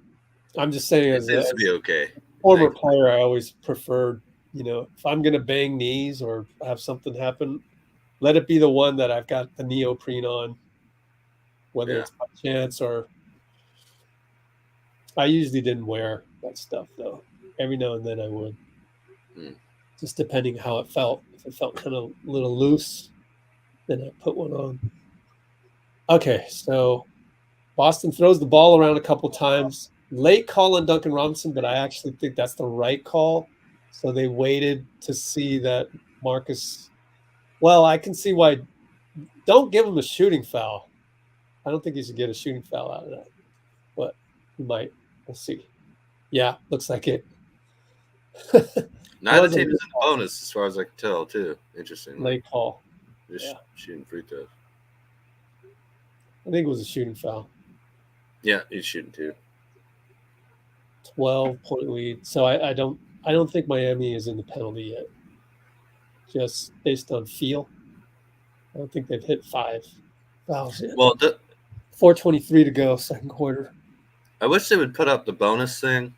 I'm just saying, It as seems a to be okay. former Thankfully. player, I always preferred, if I'm going to bang knees or have something happen, let it be the one that I've got the neoprene on, whether Yeah. it's by chance or I usually didn't wear that stuff though. Every now and then I would, just depending how it felt. If it felt kind of a little loose, then I put one on. Okay, so Boston throws the ball around a couple times. Late call on Duncan Robinson, but I actually think that's the right call. So they waited to see that Marcus. Well, I can see why. Don't give him a shooting foul. I don't think he should get a shooting foul out of that, but he might. We'll see. Yeah, looks like it. Neither team is in the bonus, as far as I can tell, too. Interestingly. Late call. Just shooting free throws. I think it was a shooting foul. Yeah, he's shooting too. 12-point lead. So I don't think Miami is in the penalty yet. Just based on feel. I don't think they've hit 5 fouls yet. Well, 4:23 to go, second quarter. I wish they would put up the bonus thing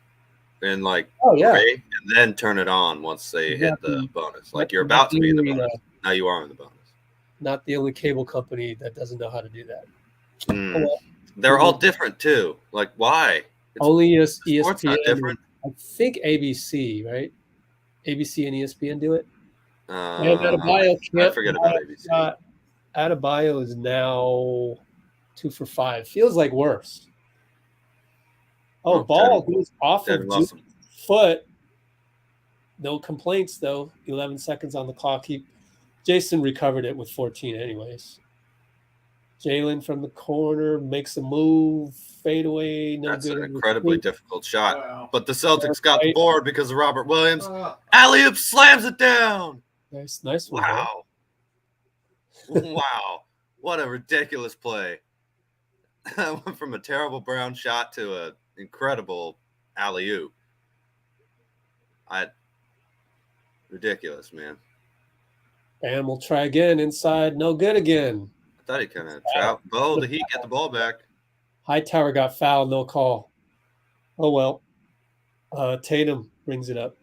and gray, and then turn it on once they hit the bonus. Like you're about to be in the bonus. Now you are in the bonus. Not the only cable company that doesn't know how to do that. They're all different too. Like why? Only ESPN. Not different. I think ABC, right? ABC and ESPN do it. I forget about ABC. Adebayo is now 2 for 5. Feels like worse. Ball goes off of Julian's foot. No complaints though. 11 seconds on the clock. Jason recovered it with 14 anyways. Jalen from the corner makes a move, fade away. That's an incredibly difficult shot. Wow. But the Celtics got the board because of Robert Williams. Alley-oop slams it down. Nice one. Wow. Wow. What a ridiculous play. Went from a terrible Brown shot to an incredible alley-oop. Ridiculous, man. Bam will try again inside. No good again. I thought he kind of trapped. The Heat get the ball back. Hightower got fouled. No call. Oh, well. Tatum brings it up.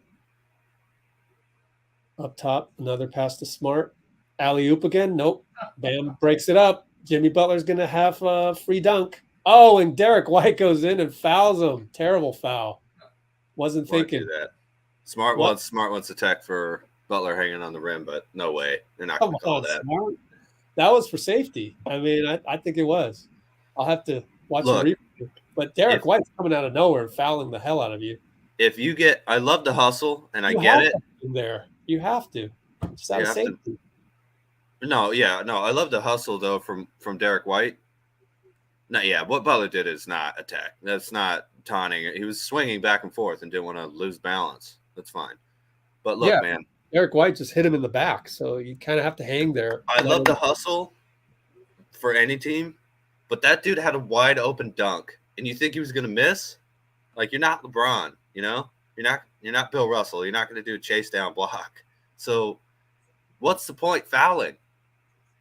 Up top, another pass to Smart. Alley-oop again. Nope. Bam breaks it up. Jimmy Butler's going to have a free dunk. Oh, and Derek White goes in and fouls him. Terrible foul. Wasn't thinking. Do that. Smart wants to tech for Butler hanging on the rim, but no way. They're not going to call that. Smart. That was for safety. I mean, I think it was. I'll have to watch the replay. But Derek White's coming out of nowhere and fouling the hell out of you. If you get – I love the hustle, and I get it. In there. You have to. Just out of safety. I love the hustle, though, from Derek White. What Butler did is not attack. That's not taunting. He was swinging back and forth and didn't want to lose balance. That's fine. But look, man. Derek White just hit him in the back, so you kind of have to hang there. I love the hustle for any team, but that dude had a wide open dunk, and you think he was going to miss? Like, you're not LeBron, you know? You're not Bill Russell. You're not going to do a chase down block. So what's the point fouling?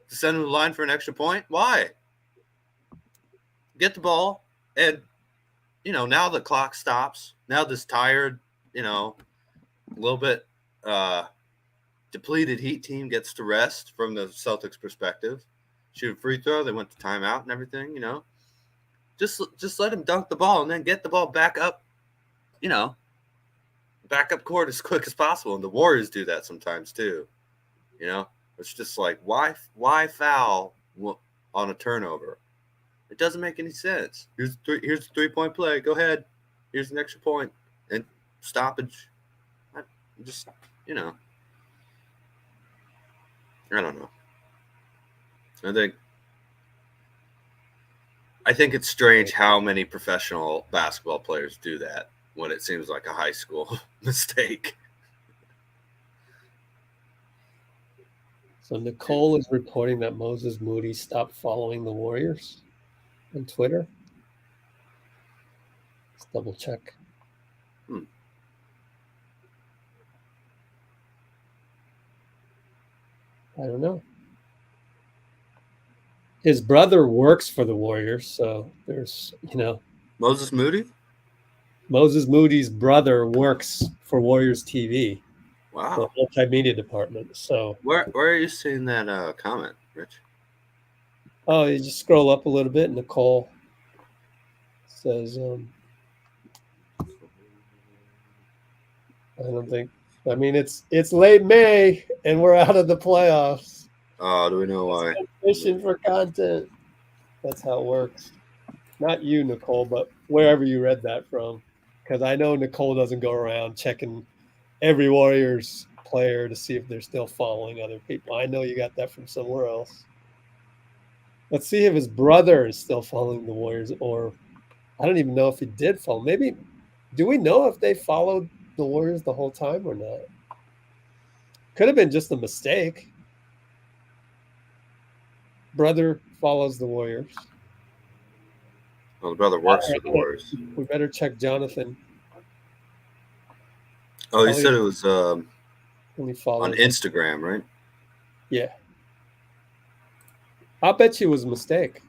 To send him to the line for an extra point? Why? Get the ball, and, now the clock stops. Now this tired, a little bit depleted Heat team gets to rest from the Celtics perspective. Shoot a free throw. They went to timeout and everything, Just let him dunk the ball and then get the ball back up, back up court as quick as possible. And the Warriors do that sometimes too. It's just like, why foul on a turnover? It doesn't make any sense. Here's the 3-point play. Go ahead. Here's an extra point and stoppage. I don't know. I think it's strange how many professional basketball players do that when it seems like a high school mistake. So Nicole is reporting that Moses Moody stopped following the Warriors on Twitter. Let's double check. I don't know. His brother works for the Warriors, so there's, Moses Moody? Moses Moody's brother works for Warriors TV, the Wow. multimedia department. So, Where are you seeing that comment, Rich? oh, you just scroll up a little bit. Nicole says, I don't think. I mean, it's late May and we're out of the playoffs. Oh, do we know why? Fishing for content. That's how it works. Not you, Nicole, but wherever you read that from, because I know Nicole doesn't go around checking every Warriors player to see if they're still following other people. I know you got that from somewhere else. Let's see if his brother is still following the Warriors, or I don't even know if he did follow. Maybe, do we know if they followed the Warriors the whole time or not? Could have been just a mistake. Brother follows the Warriors. Well, the brother works for the Warriors. We better check Jonathan. Oh, you said it was on Instagram, right? Yeah. I'll bet you it was a mistake.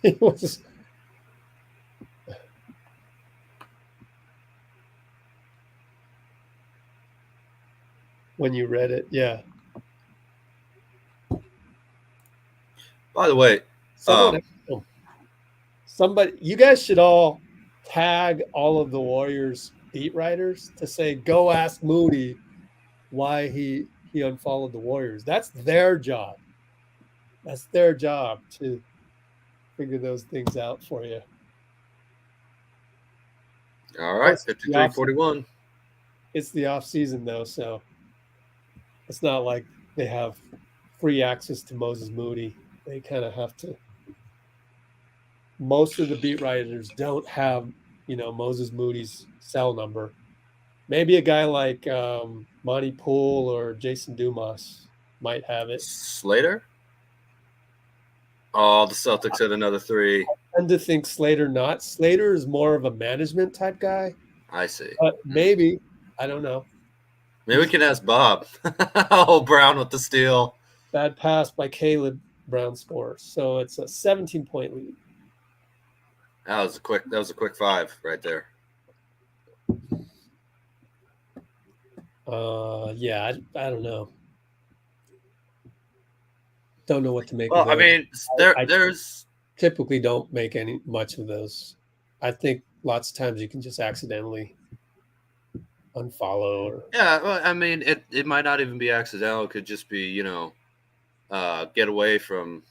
It was. When you read it, yeah. By the way, somebody, you guys should all tag all of the Warriors beat writers to say, go ask Moody why he unfollowed the Warriors. That's their job. That's their job to figure those things out for you. All right, 53-41. It's the off season though, so it's not like they have free access to Moses Moody. They kind of have to. Most of the beat writers don't have, Moses Moody's cell number. Maybe a guy like Monty Poole or Jason Dumas might have it. Slater? Oh, the Celtics had another three. I tend to think Slater not. Slater is more of a management type guy. I see. But maybe. I don't know. Maybe we can ask Bob. Oh, Brown with the steal. Bad pass by Caleb. Brown scores. So it's a 17-point lead. That was a quick five right there. Yeah, I don't know. Don't know what to make well, of those. I mean, there's typically don't make much of those. I think lots of times you can just accidentally unfollow or well, I mean, it might not even be accidental. It could just be, get away from.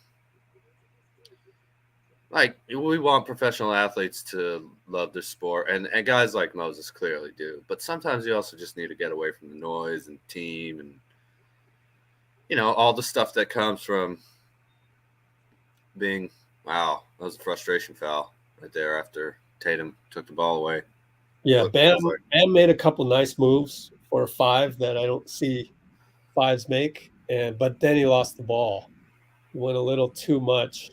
Like, we want professional athletes to love their sport, and guys like Moses clearly do. But sometimes you also just need to get away from the noise and team and, all the stuff that comes from being, wow, that was a frustration foul right there after Tatum took the ball away. Yeah, Bam made a couple nice moves for a five that I don't see fives make, but then he lost the ball. He went a little too much.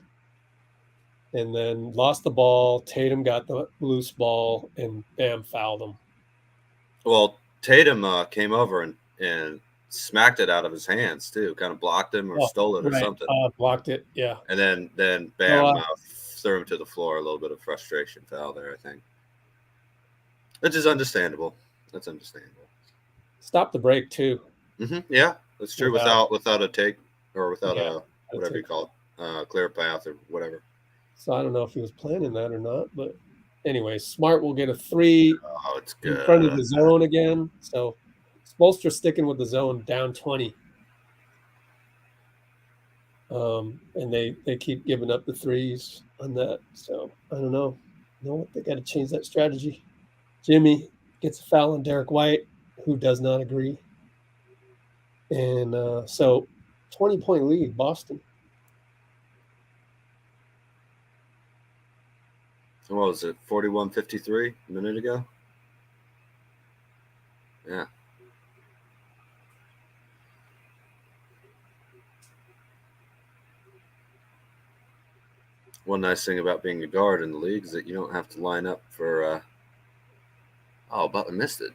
And then lost the ball. Tatum got the loose ball, and Bam fouled him. Well, Tatum came over and smacked it out of his hands too. Kind of blocked him or stole it or something. Blocked it, yeah. And then Bam threw him to the floor. A little bit of frustration foul there, I think, which is understandable. That's understandable. Stop the break too. Mm-hmm. Yeah, that's true. Without a take or without a whatever you call it, clear path or whatever. So I don't know if he was planning that or not, but anyway, Smart will get a three it's good. in front of the zone again. So Spoelstra sticking with the zone down 20. And they keep giving up the threes on that. So I don't know. You know what? They got to change that strategy. Jimmy gets a foul on Derek White, who does not agree. And so 20-point lead, Boston. So what was it, 41-53 a minute ago? Yeah. One nice thing about being a guard in the league is that you don't have to line up for Butler missed it.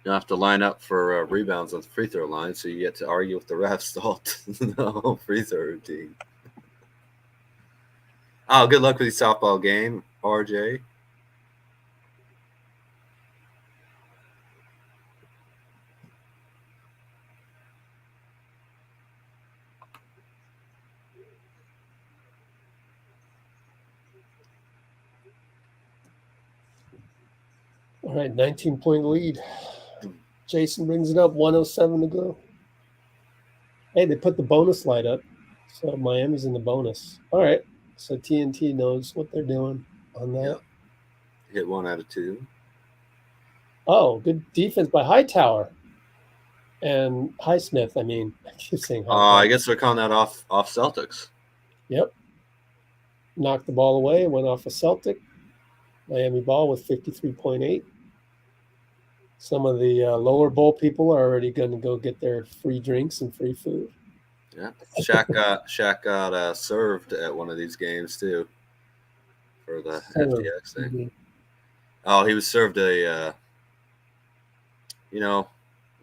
You don't have to line up for rebounds on the free throw line, so you get to argue with the refs the whole free throw routine. Oh, good luck with your softball game, RJ. All right, 19-point lead. Jason brings it up, 107 to go. Hey, they put the bonus light up, so Miami's in the bonus. All right, so TNT knows what they're doing on that. Yeah. Hit 1 out of 2. Oh, good defense by Hightower and Highsmith. I mean, I keep saying Hightower. I guess they're calling that off Celtics. Yep. Knocked the ball away, went off a Celtic. Miami ball with 53.8. Some of the lower bowl people are already going to go get their free drinks and free food. Yeah, Shaq got served at one of these games too for the FTX thing. Mm-hmm. Oh, he was served a, an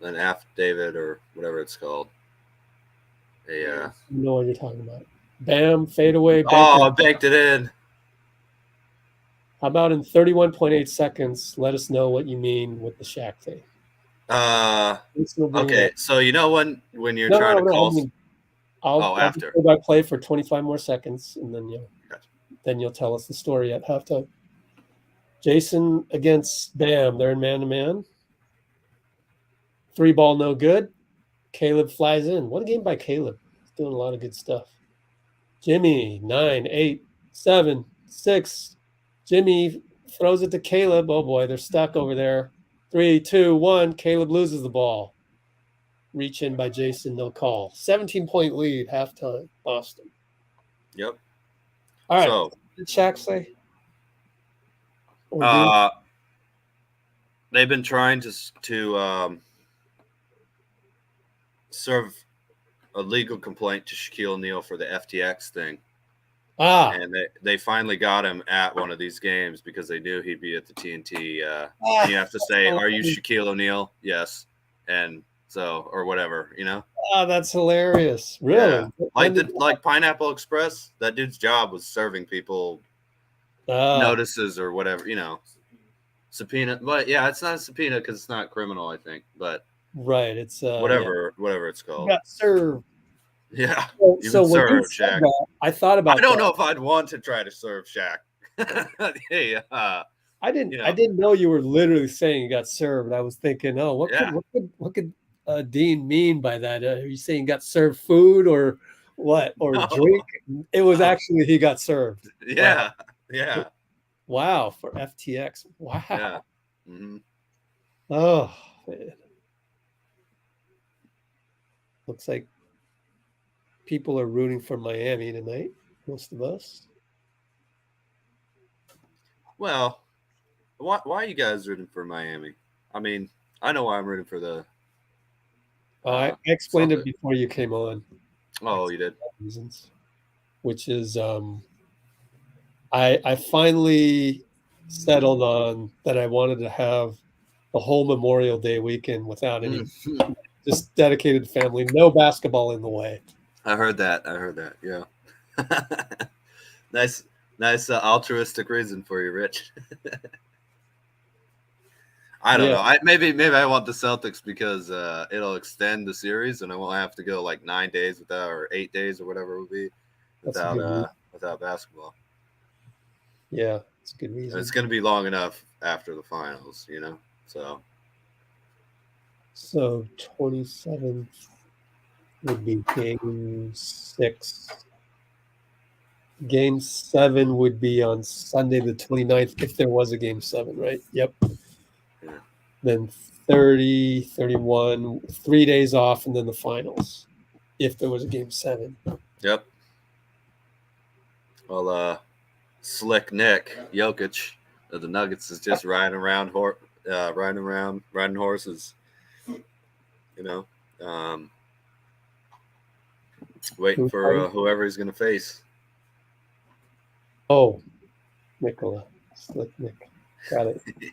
affidavit or whatever it's called. You know what you're talking about. Bam, fadeaway. I banked it in. How about in 31.8 seconds? Let us know what you mean with the Shaq thing. Okay, so when you're trying to call. I'll after play by play for 25 more seconds, and then you'll tell us the story at halftime. Jason against Bam. They're in man-to-man. 3-ball, no good. Caleb flies in. What a game by Caleb. He's doing a lot of good stuff. Jimmy, 9, 8, 7, 6. Jimmy throws it to Caleb. Oh, boy, they're stuck over there. 3, 2, 1. Caleb loses the ball. Reach in by Jason, no call. 17-point lead, halftime, Boston. Yep. All right. So, what did Shaq say? They've been trying to serve a legal complaint to Shaquille O'Neal for the FTX thing. And they finally got him at one of these games because they knew he'd be at the TNT. And you have to say, "Are you Shaquille O'Neal?" Yes. And so, or whatever, Oh, that's hilarious. Really? Yeah. Like Pineapple Express, that dude's job was serving people notices or whatever, subpoena. But yeah, it's not a subpoena because it's not criminal, I think. But right, it's whatever it's called. You got served. Yeah. So when you said that, I thought about. I don't know if I'd want to try to serve Shaq. Hey, I didn't know you were literally saying you got served. I was thinking, what could Dean mean by that? Are you saying got served food or what? Or drink? It was actually he got served. Yeah. Wow. Yeah. Wow, for FTX. Wow. Yeah. Mm-hmm. Oh, man. Looks like people are rooting for Miami tonight. Most of us. Well, why are you guys rooting for Miami? I mean, I know why I'm rooting for the. I explained it before you came on. Oh, you did. Reasons, which is, I finally settled on that I wanted to have the whole Memorial Day weekend without any, just dedicated family, no basketball in the way. I heard that. Yeah. Nice altruistic reason for you, Rich. I don't know. Maybe I want the Celtics because it'll extend the series and I won't have to go like 9 days or 8 days or whatever it would be without basketball. Yeah, it's a good reason. It's going to be long enough after the finals, So 27th would be game 6. Game 7 would be on Sunday the 29th if there was a game 7, right? Yep. Yeah. Then 30, 31, 3 days off, and then the finals if there was a game 7. Yep. Well, Slick Nick Jokic of the Nuggets is just riding horses, waiting for whoever he's going to face. Oh, Nicola. Slick Nick. Got it. Yeah.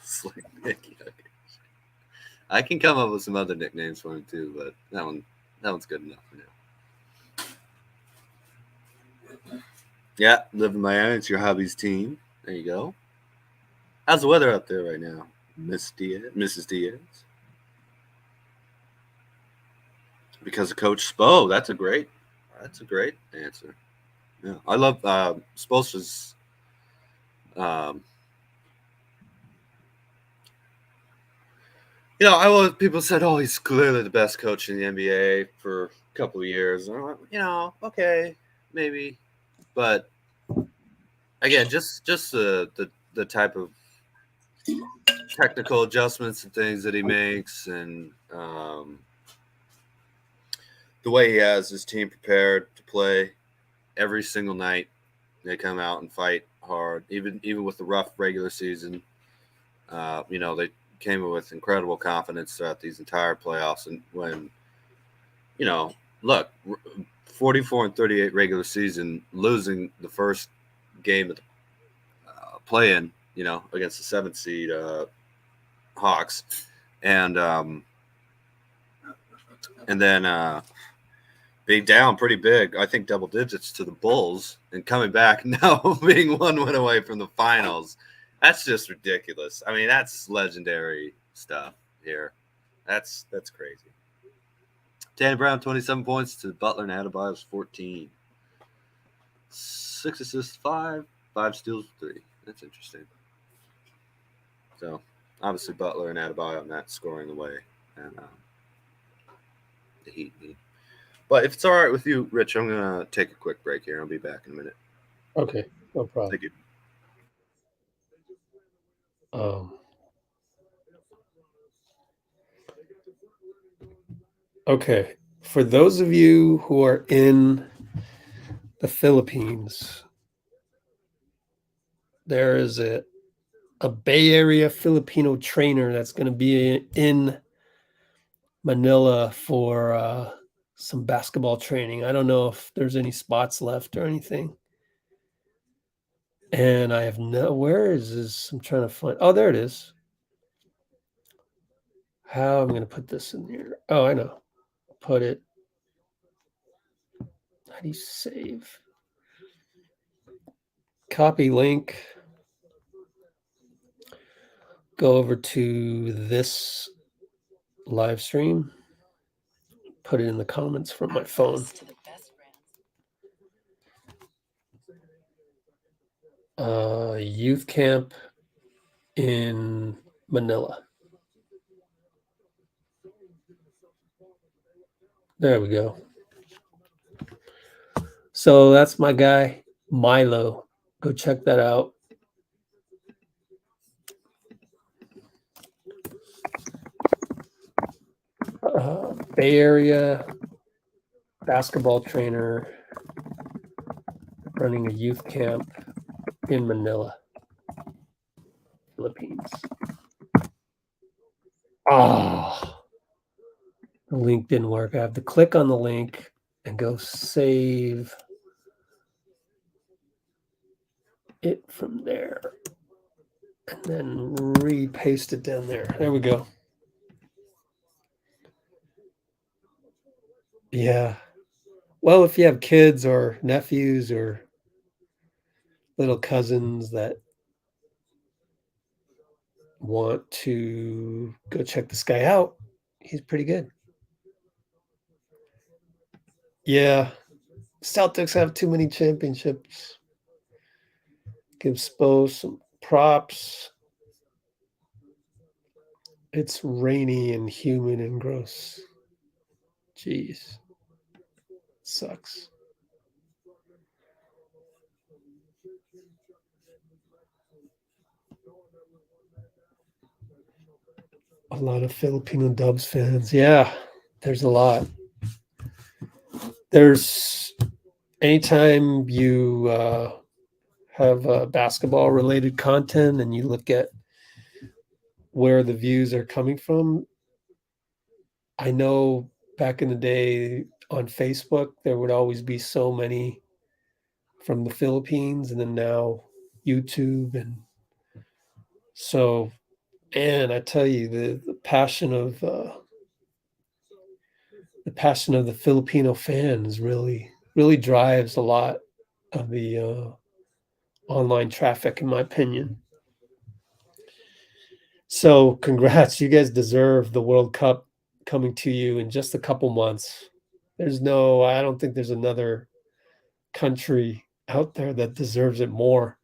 Slick Nick Jokic. I can come up with some other nicknames for him too, but that one's good enough for now. Yeah, live in Miami. It's your hobby's team. There you go. How's the weather up there right now, Mrs. Diaz? Because of Coach Spo. That's a great answer. Yeah, I love Spoelstra's People said, "Oh, he's clearly the best coach in the NBA for a couple of years." And I'm like, okay, maybe, but again, just the type of technical adjustments and things that he makes, and the way he has his team prepared to play every single night. They come out and fight hard, even with the rough regular season. They came in with incredible confidence throughout these entire playoffs, and when look, 44-38 regular season, losing the first game of the play-in, against the seventh seed Hawks, and then being down pretty big, I think double digits to the Bulls, and coming back now being one win away from the finals. That's just ridiculous. I mean, that's legendary stuff here. That's crazy. Danny Brown, 27 points to Butler and Adebayo's 14. 6 assists, 5 steals, 3. That's interesting. So, obviously, Butler and Adebayo not scoring the way and the Heat need. But if it's all right with you, Rich, I'm going to take a quick break here. I'll be back in a minute. Okay, no problem. Thank you. Okay, for those of you who are in the Philippines, there is a Bay Area Filipino trainer that's going to be in Manila for some basketball training. I don't know if there's any spots left or anything. And I have where is this? I'm trying to find, oh, there it is. How am I going to put this in here? Oh, I know. Put it. How do you save? Copy link. Go over to this live stream. Put it in the comments from my phone. Youth camp in Manila. There we go. So that's my guy, Milo. Go check that out. Bay Area basketball trainer running a youth camp in Manila, Philippines. Oh, the link didn't work. I have to click on the link and go save it from there and then repaste it down there. There we go. Yeah. Well, if you have kids or nephews or little cousins that want to go check this guy out, he's pretty good. Yeah. Celtics have too many championships. Give Spo some props. It's rainy and humid and gross. Jeez. Sucks. A lot of Filipino Dubs fans. Yeah, there's a lot. There's anytime you have basketball related content and you look at where the views are coming from. I know back in the day on Facebook, there would always be so many from the Philippines, and then now YouTube. And so, and I tell you, the passion of the Filipino fans really drives a lot of the online traffic, in my opinion. So congrats, you guys deserve the World Cup coming to you in just a couple months. I don't think there's another country out there that deserves it more.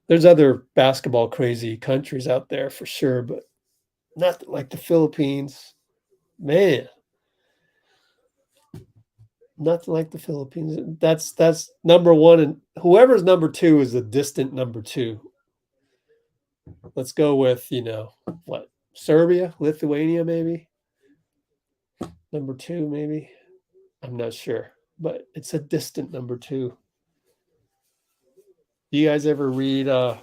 There's other basketball crazy countries out there for sure, but Nothing like the Philippines. Man. Nothing like the Philippines. That's number one, and whoever's number two is a distant number two. Let's go with, what? Serbia, Lithuania, maybe? Number two, maybe? I'm not sure, but it's a distant number two. Do you guys ever read one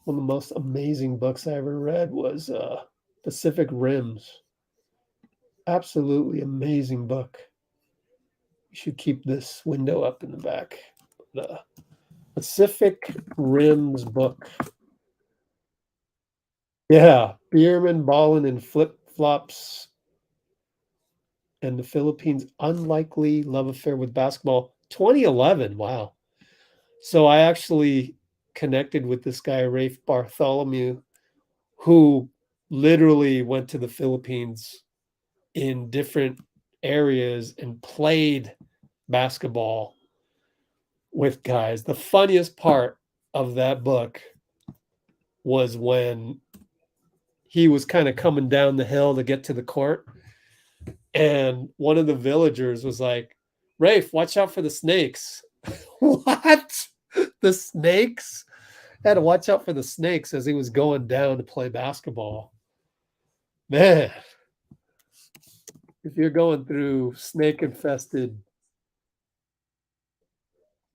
of the most amazing books I ever read was Pacific Rims. Absolutely amazing book. You should keep this window up in the back. The Pacific Rims book. Yeah, Bierman, Ballin, and flip-flops. And the Philippines' unlikely love affair with basketball. 2011, wow. So I actually connected with this guy, Rafe Bartholomew, who literally went to the Philippines in different areas and played basketball with guys. The funniest part of that book was when he was kind of coming down the hill to get to the court, and one of the villagers was like, Rafe, watch out for the snakes. What? The snakes? Had to watch out for the snakes as he was going down to play basketball. Man, if you're going through snake-infested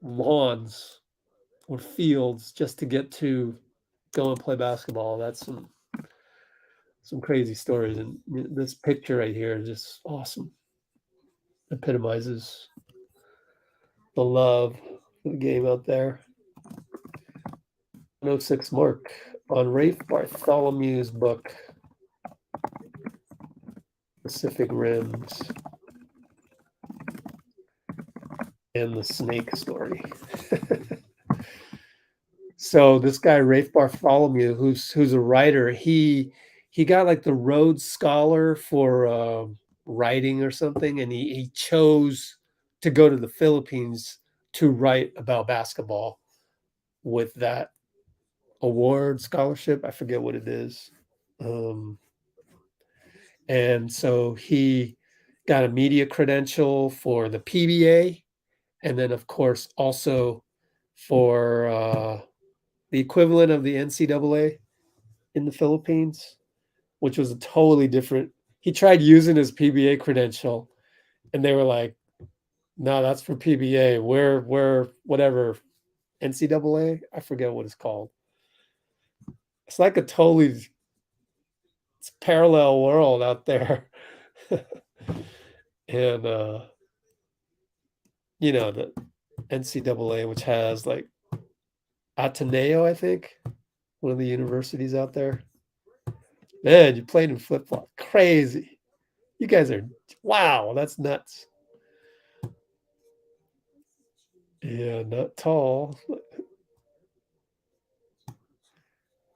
lawns or fields just to get to go and play basketball, that's some crazy stories. And this picture right here is just awesome. Epitomizes the love for the game out there. 106 Mark on Rafe Bartholomew's book, Pacific Rims and the snake story. So this guy, Rafe Bartholomew, who's a writer, he got like the Rhodes Scholar for writing or something, and he chose to go to the Philippines to write about basketball with that award scholarship. I forget what it is. And so he got a media credential for the PVA, and then, of course, also for the equivalent of the NCAA in the Philippines, which was a totally different. He tried using his PBA credential, and they were like, "No, that's for PBA. We're whatever NCAA. I forget what it's called. It's like a totally parallel world out there." And the NCAA, which has like Ateneo, I think, one of the universities out there. Man, you played in flip-flop. Crazy. You guys are, wow, that's nuts. Yeah, not tall.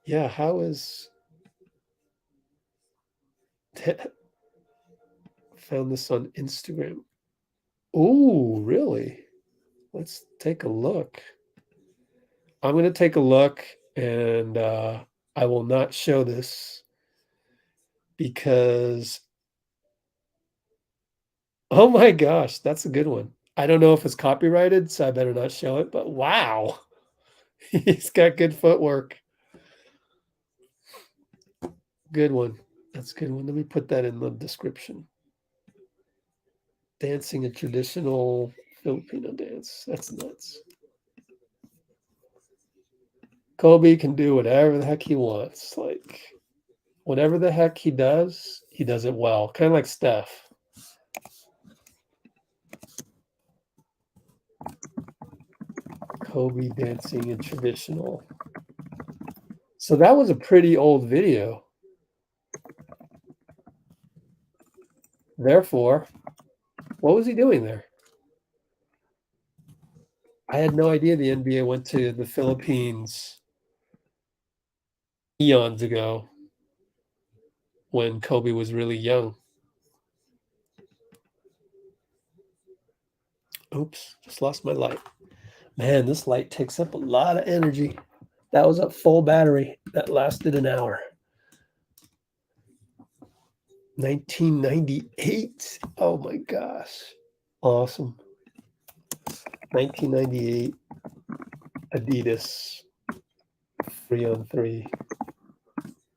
Yeah, how is... Found this on Instagram. Ooh, really? Let's take a look. I'm going to take a look, and I will not show this because... Oh my gosh, that's a good one. I don't know if it's copyrighted, so I better not show it, but wow. He's got good footwork. Good one. That's a good one. Let me put that in the description. Dancing a traditional Filipino dance. That's nuts. Kobe can do whatever the heck he wants. Like, whatever the heck he does it well. Kind of like Steph. Kobe dancing in traditional. So that was a pretty old video. Therefore, what was he doing there? I had no idea the NBA went to the Philippines eons ago when Kobe was really young. Oops, just lost my light. Man, this light takes up a lot of energy. That was a full battery that lasted an hour. 1998. Oh my gosh. Awesome. 1998 Adidas 3-on-3.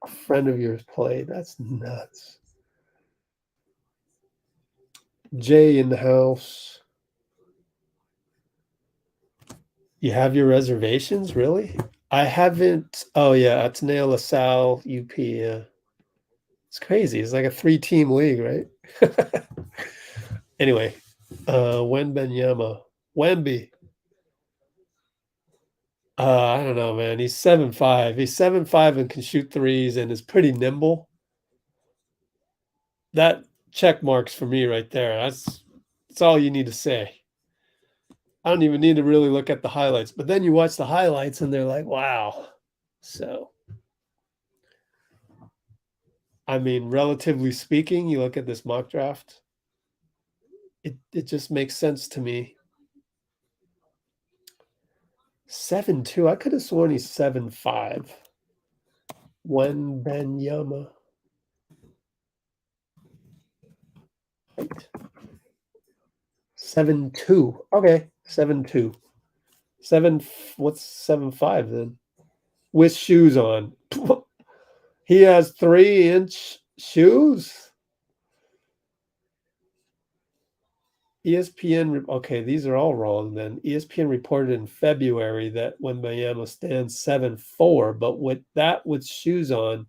A friend of yours played. That's nuts. Jay in the house. You have your reservations, really? I haven't. Oh yeah, Ateneo LaSalle, UP. Yeah, it's crazy. It's like a 3-team league, right? Anyway, Wembenyama, Wemby. I don't know, man. He's 7'5". He's 7'5" and can shoot threes and is pretty nimble. That check marks for me right there. That's all you need to say. I don't even need to really look at the highlights. But then you watch the highlights and they're like, wow. So, I mean, relatively speaking, you look at this mock draft, it just makes sense to me. 7'2". I could have sworn he's 7'5". Wembenyama. Right. 7'2". Okay, 7'2". What's 7'5" then? With shoes on. He has 3-inch shoes. ESPN, okay, these are all wrong then. ESPN reported in February that Wembenyama stands 7'4", but with shoes on,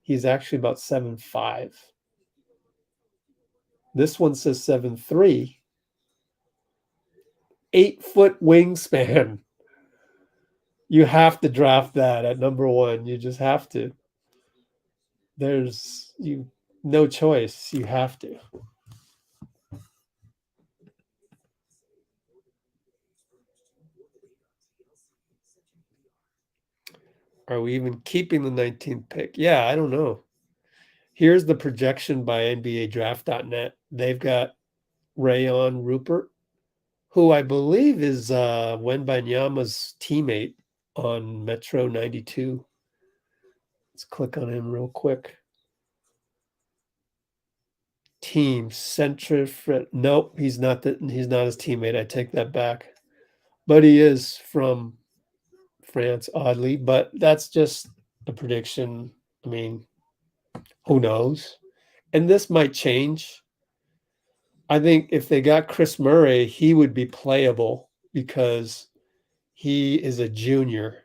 he's actually about 7'5". This one says 7'3". 8-foot wingspan. You have to draft that at number 1. You just have to. There's no choice. You have to. Are we even keeping the 19th pick? Yeah, I don't know. Here's the projection by NBADraft.net. They've got Rayon Rupert, who I believe is Wembanyama's teammate on Metro 92. Let's click on him real quick. Team Centrifret. Nope, he's not his teammate. I take that back. But he is from France, oddly. But that's just a prediction. I mean, who knows? And this might change. I think if they got Chris Murray, he would be playable because he is a junior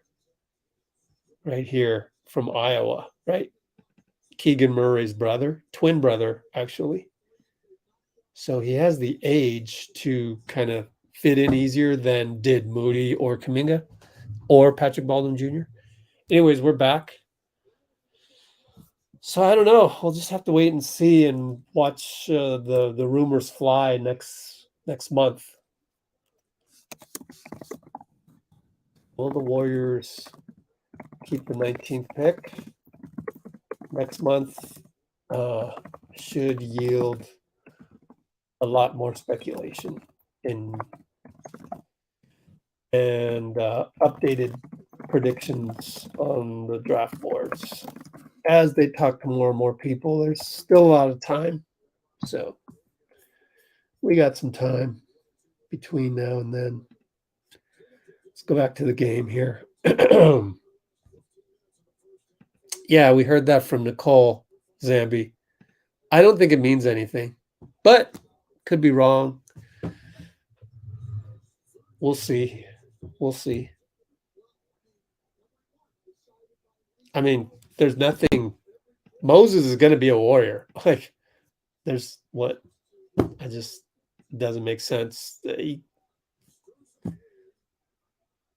right here from Iowa, right? Keegan Murray's brother, twin brother, actually. So he has the age to kind of fit in easier than did Moody or Kuminga or Patrick Baldwin Jr. Anyways, we're back. So I don't know. We'll just have to wait and see and watch the rumors fly next month. Will the Warriors keep the 19th pick? Next month should yield a lot more speculation and updated predictions on the draft boards. As they talk to more and more people, there's still a lot of time. So we got some time between now and then. Let's go back to the game here. Yeah, we heard that from Nicole Zambi. I don't think it means anything, but could be wrong. We'll see. We'll see. I mean, there's nothing. Moses is going to be a warrior. Like, there's what? I just doesn't make sense.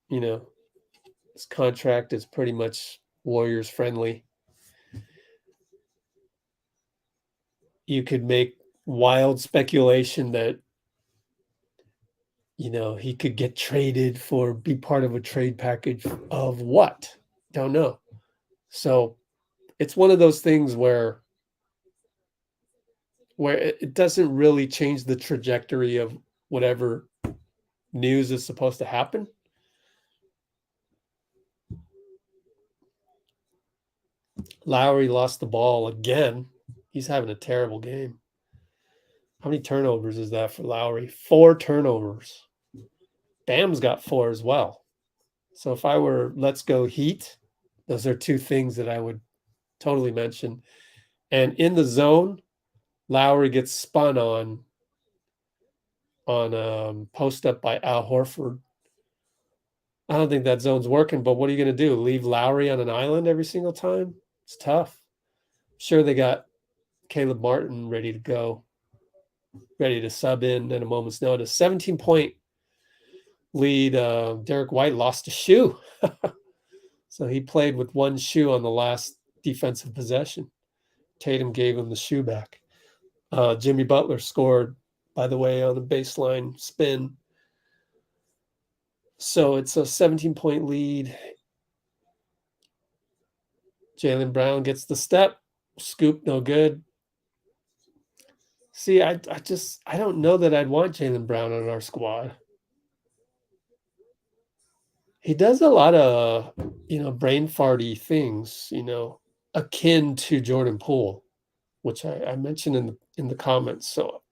His contract is pretty much Warriors friendly. You could make wild speculation that he could get traded be part of a trade package of what? Don't know. So it's one of those things where it doesn't really change the trajectory of whatever news is supposed to happen. Lowry lost the ball again. He's having a terrible game. How many turnovers is that for Lowry? 4 turnovers. Bam's got 4 as well. So if I were let's go Heat, those are 2 things that I would totally mention. And in the zone, Lowry gets spun on post up by Al Horford. I don't think that zone's working, but what are you going to do? Leave Lowry on an island every single time? It's tough. Sure, they got Caleb Martin ready to go, ready to sub in at a moment's notice. 17-point lead. Derek White lost a shoe. So he played with one shoe on the last defensive possession. Tatum gave him the shoe back. Jimmy Butler scored, by the way, on a baseline spin. So it's a 17-point lead. Jaylen Brown gets the step. Scoop, no good. See, I don't know that I'd want Jaylen Brown on our squad. He does a lot of, brain farty things, akin to Jordan Poole, which I mentioned in the comments. So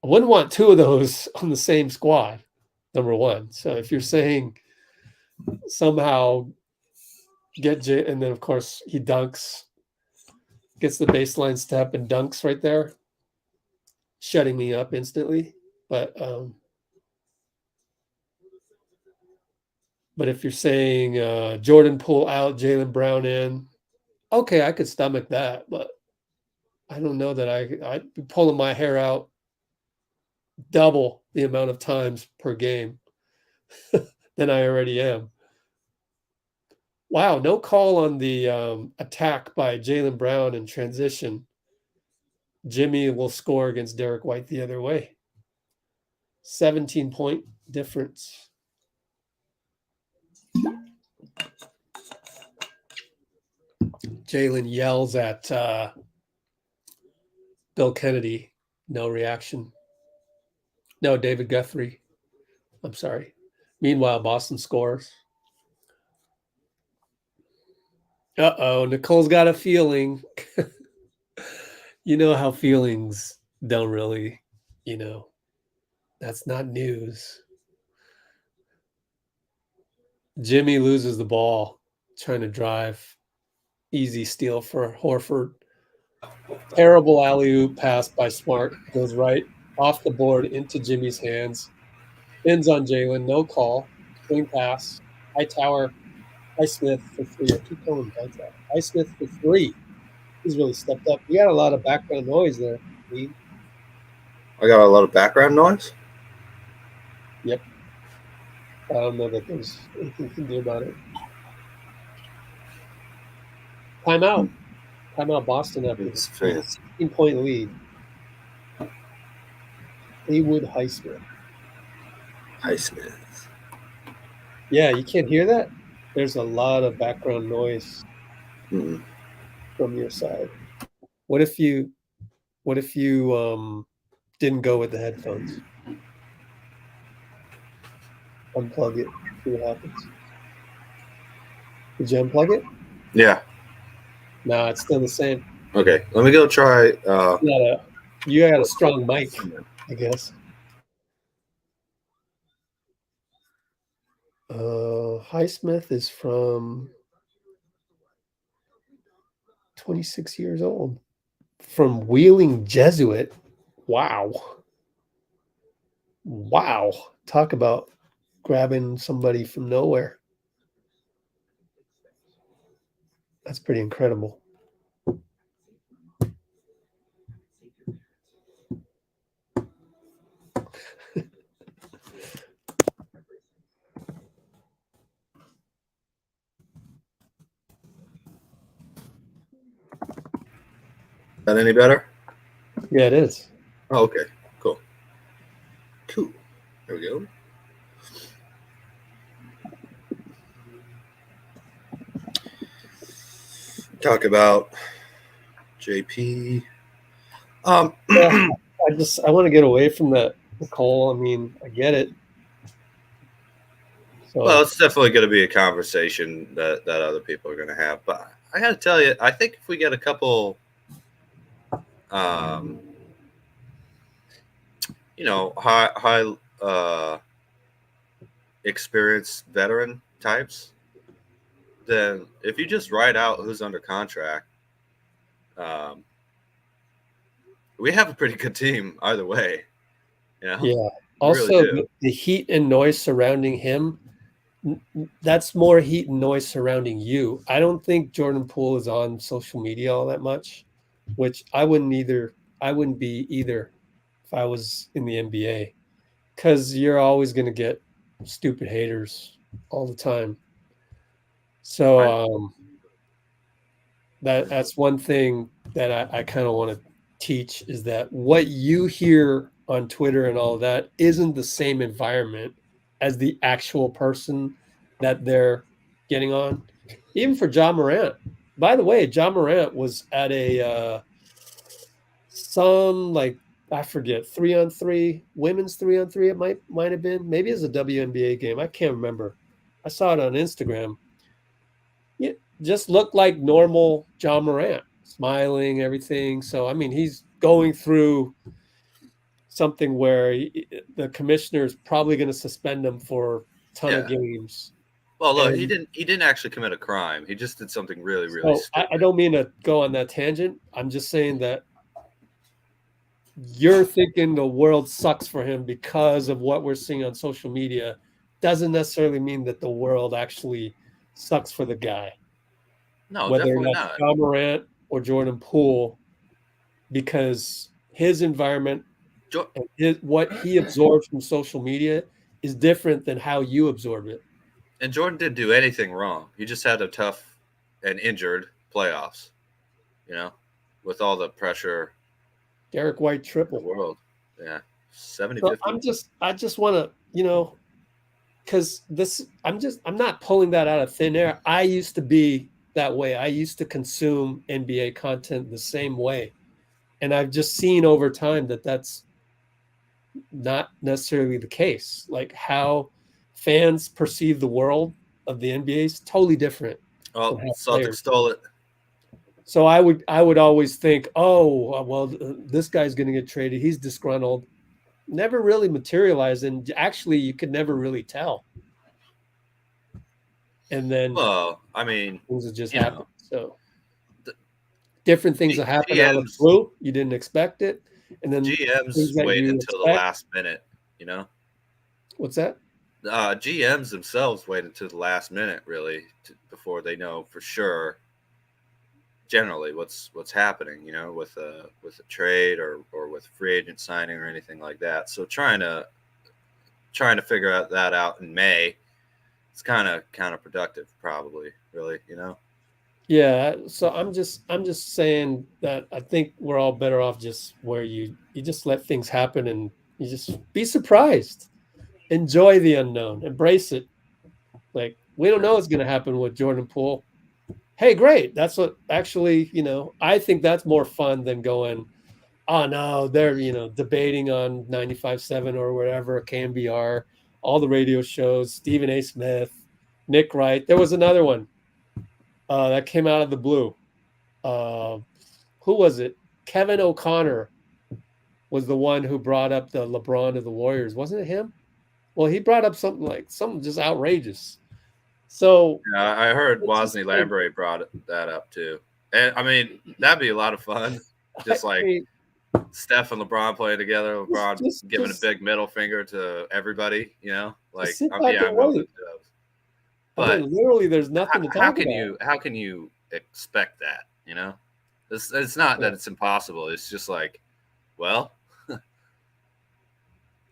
I wouldn't want 2 of those on the same squad, number one. So if you're saying somehow and then of course he dunks, gets the baseline step and dunks right there, shutting me up instantly. But if you're saying Jordan Poole out, Jaylen Brown in, okay, I could stomach that, but I don't know that I'd be pulling my hair out double the amount of times per game than I already am. Wow, no call on the attack by Jaylen Brown in transition. Jimmy will score against Derek White the other way. 17-point difference. Jaylen yells at Bill Kennedy. No reaction. No, David Guthrie. I'm sorry. Meanwhile, Boston scores. Uh-oh, Nicole's got a feeling. You know how feelings don't really, that's not news. Jimmy loses the ball, trying to drive. Easy steal for Horford. Terrible alley-oop pass by Smart. Goes right off the board into Jimmy's hands. Spins on Jaylen. No call. Swing pass. Hightower. Highsmith for 3. I keep calling him Hightower. Highsmith for 3. He's really stepped up. You got a lot of background noise there, Lee. I got a lot of background noise? Yep. I don't know that there's anything you can do about it. Timeout. Timeout Boston after It's a fast. 16-point lead. Haywood Highsmith. Highsmith. Yeah, you can't hear that? There's a lot of background noise Mm-mm. from your side. What if you didn't go with the headphones? Unplug it. See what happens. Did you unplug it? Yeah. No, it's still the same. Okay. Let me go try. You got a strong mic, I guess. Highsmith is from 26 years old. From Wheeling Jesuit. Wow. Talk about grabbing somebody from nowhere. That's pretty incredible. That any better? Yeah, it is. Oh, okay. Cool. There we go. Talk about JP. Yeah, I want to get away from that, Nicole. I mean, I get it. So, Well, it's definitely going to be a conversation that other people are going to have. But I got to tell you, I think if we get a couple um, high experienced veteran types, then if you just write out who's under contract, um, we have a pretty good team either way. Yeah. We really Also, do. the heat and noise surrounding him, that's more heat and noise surrounding you. I don't think Jordan Poole is on social media all that much, which I wouldn't either. I wouldn't be either if I was in the NBA, because you're always going to get stupid haters all the time. So I, that's one thing that I kind of want to teach, is that what you hear on Twitter and all of that isn't the same environment as the actual person that they're getting on. Even for Ja Morant. By the way, Ja Morant was at a some, like, I forget, 3-on-3, women's 3-on-3, it might have been. Maybe it's a WNBA game. I can't remember. I saw it on Instagram. Yeah, just looked like normal John Morant, smiling, everything. So, I mean, he's going through something where the commissioner's probably going to suspend him for a ton of yeah. games. Well, look, he And didn't actually commit a crime. He just did something really, really so I stupid. don't mean to go on that tangent. I'm just saying that you're thinking the world sucks for him because of what we're seeing on social media doesn't necessarily mean that the world actually sucks for the guy, No, whether definitely that's not. John Morant or Jordan Poole, because his environment Jo- and what he absorbs from social media is different than how you absorb it. and Jordan didn't do anything wrong. He just had a tough and injured playoffs. You know, with all the pressure Derek White in the triple. world. Yeah, 70, So 50. I just want to, because I'm not pulling that out of thin air. I used to be that way. I used to consume NBA content the same way. And I've just seen over time that that's not necessarily the case. Like, how fans perceive the world of the NBA is totally different Oh, from how Celtics players. stole it. So I would always think, oh, well, this guy's going to get traded. He's disgruntled. Never really materialized, and actually, you could never really tell. And then Well, I mean, things have just you know, happened. So the different things that happen out of the GMs blue, you didn't expect it, and then things GMs that wait you until the expect. last minute. You know, What's that? GMs themselves wait until the last minute, really, before they know for sure. Generally, what's happening, with a trade or with free agent signing or anything like that. So trying to figure that out in May, it's kind of counterproductive, probably. Really. Yeah. So I'm just saying that I think we're all better off just where you just let things happen, and you just be surprised, enjoy the unknown, embrace it. Like, we don't Yeah. know what's going to happen with Jordan Poole. Hey, great. That's what actually, I think that's more fun than going, oh no, they're, debating on 95.7 or whatever, KMBR, all the radio shows, Stephen A. Smith, Nick Wright. There was another one that came out of the blue. Uh, who was it? Kevin O'Connor was the one who brought up the LeBron of the Warriors. Wasn't it him? Well, he brought up something just outrageous. So Yeah, I heard it's just Wosny like, Lambre brought that up too, and I mean that'd be a lot of fun. I Just like mean, Steph and LeBron playing together, just LeBron just giving a just big middle finger to everybody. just Like sit back yeah, and I'm going to wait. those. I mean, But literally, there's nothing to how talk can about. you expect that? It's not Yeah. that it's impossible. It's just like, well,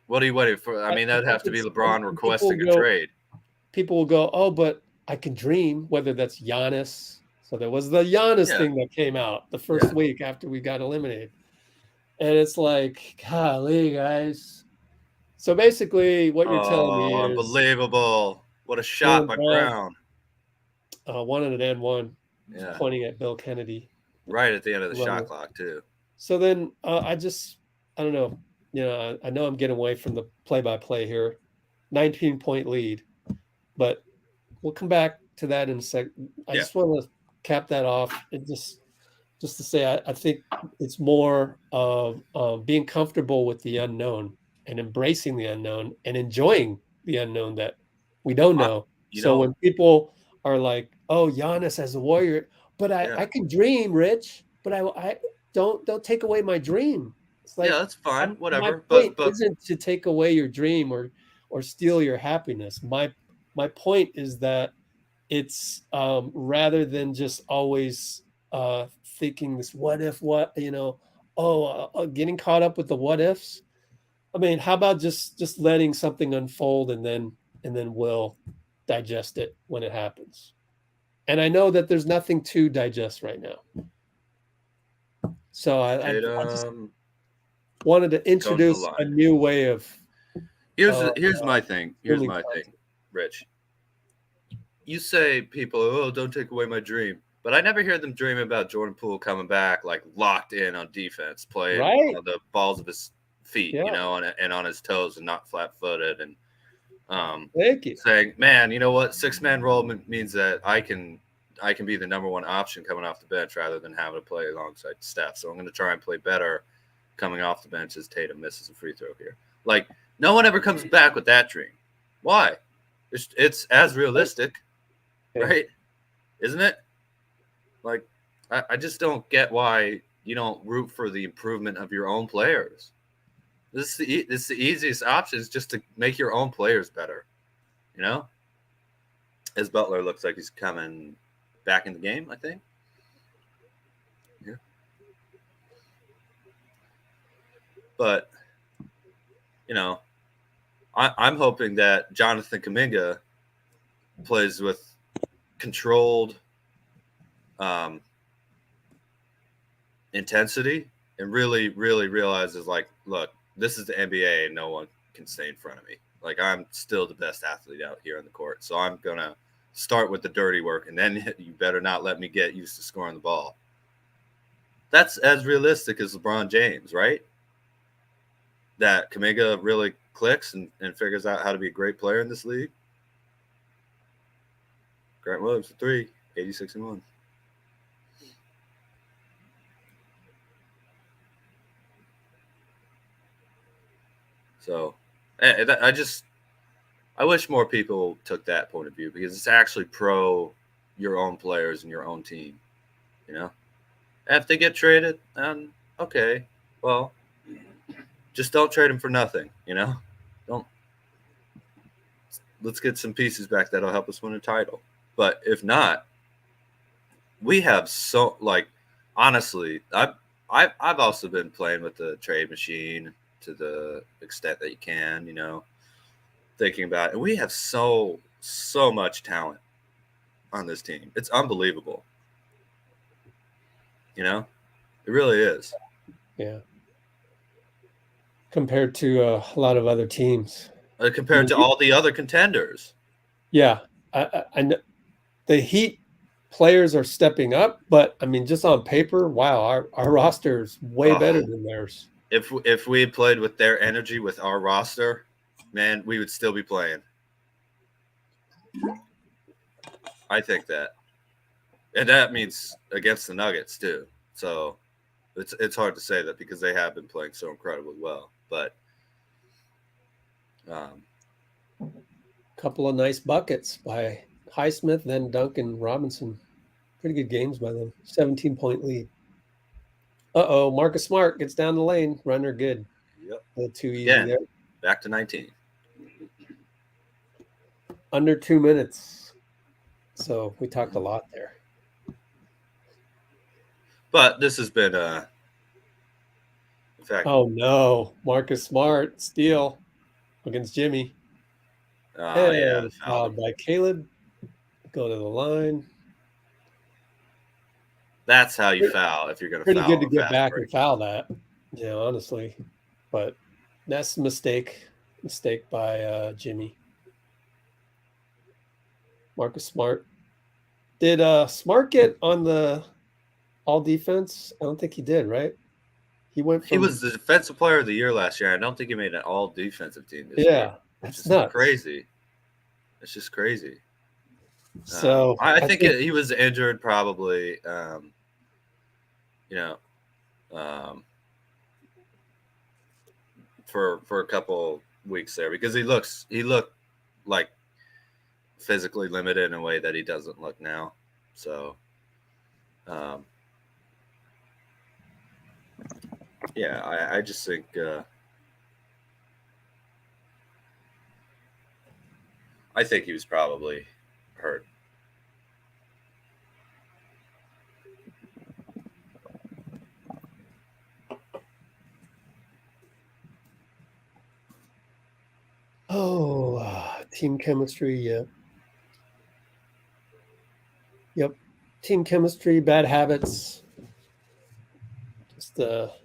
what are you waiting for? I mean, I that'd think have to be it's and LeBron people requesting a will go, trade. oh, but I can dream, whether that's Giannis. So there was the Giannis Yeah. thing that came out the first Yeah. week after we got eliminated. And it's like, golly, guys. So basically, what you're telling me Oh, is unbelievable! What a shot Jalen by Brown Brown. wanted an and one, just Yeah. pointing at Bill Kennedy. Right at the end of the shot Runner. clock too. So then I don't know. I know I'm getting away from the play by play here. 19-point lead, but we'll come back to that in a sec. I Yeah. just want to cap that off. It just just to say, I think it's more of being comfortable with the unknown and embracing the unknown and enjoying the unknown that we don't know. You So know, when people are like, "Oh, Giannis as a Warrior," but I yeah, I can dream, Rich, but I don't take away my dream. It's yeah, like that's fine, my whatever. point But isn't to take away your dream or steal your happiness. My point is that it's rather than just always thinking this what if what getting caught up with the what ifs. I mean, how about just letting something unfold and then we'll digest it when it happens. And I know that there's nothing to digest right now, so it I just wanted to tones the introduce a line. new way of Here's my thing. Here's consuming my thing, content. Rich. You say people, oh, don't take away my dream. But I never hear them dreaming about Jordan Poole coming back, like locked in on defense, playing Right? on the balls of his feet, Yeah. and on his toes and not flat footed. And Thank you. saying, man, you know what? 6-man role means that I can be the number one option coming off the bench rather than having to play alongside Steph. So I'm going to try and play better coming off the bench as Tatum misses a free throw here. Like, no one ever comes back with that dream. Why? It's as realistic, Yeah. right? Isn't it? Like, I just don't get why you don't root for the improvement of your own players. This is the easiest option, is just to make your own players better. You know, as Butler looks like he's coming back in the game, I think. Yeah. But, you know, I'm hoping that Jonathan Kuminga plays with controlled intensity and really, really realizes, like, look, this is the NBA and no one can stay in front of me. Like, I'm still the best athlete out here on the court. So I'm going to start with the dirty work, and then you better not let me get used to scoring the ball. That's as realistic as LeBron James, right? That Kuminga really clicks and figures out how to be a great player in this league. Grant Williams for 3, 86-1. So I wish more people took that point of view, because it's actually pro your own players and your own team. You know, and if they get traded, then okay, well, just don't trade them for nothing. You know, don't. Let's get some pieces back that'll help us win a title. But if not, we have honestly, I've also been playing with the trade machine to the extent that you can. You know, thinking about it, and we have so much talent on this team. It's unbelievable. You know, it really is. Yeah. Compared to a lot of other teams. Compared to all the other contenders. Yeah, I know the Heat players are stepping up, but I mean, just on paper, wow, our roster is way better than theirs. If we had played with their energy with our roster, man, we would still be playing. I think that, and that means against the Nuggets too. So it's hard to say that, because they have been playing so incredibly well. But Couple of nice buckets by Highsmith, then Duncan Robinson. Pretty good games by them. 17-point lead. Marcus Smart gets down the lane. Runner good. yep. A little too easy Again, there. back to 19. Under 2 minutes. So we talked a lot there. But this has been in fact. Oh no, Marcus Smart steal against Jimmy. Yeah, Fouled by Caleb. Go to the line. That's how you foul if you're going to Pretty foul. good to get back and foul that. Yeah, honestly. But that's a mistake. Mistake by Jimmy. Marcus Smart. Did Smart get on the all defense? I don't think he did, right? He was the defensive player of the year last year. I don't think he made an all defensive team this year. That's nuts. Crazy. It's just crazy. So I think he was injured probably you know, for a couple weeks there because he looked like physically limited in a way that he doesn't look now. So, yeah, I just think I think he was probably hurt. Oh, team chemistry. Yeah. Yep. Team chemistry, bad habits. Just what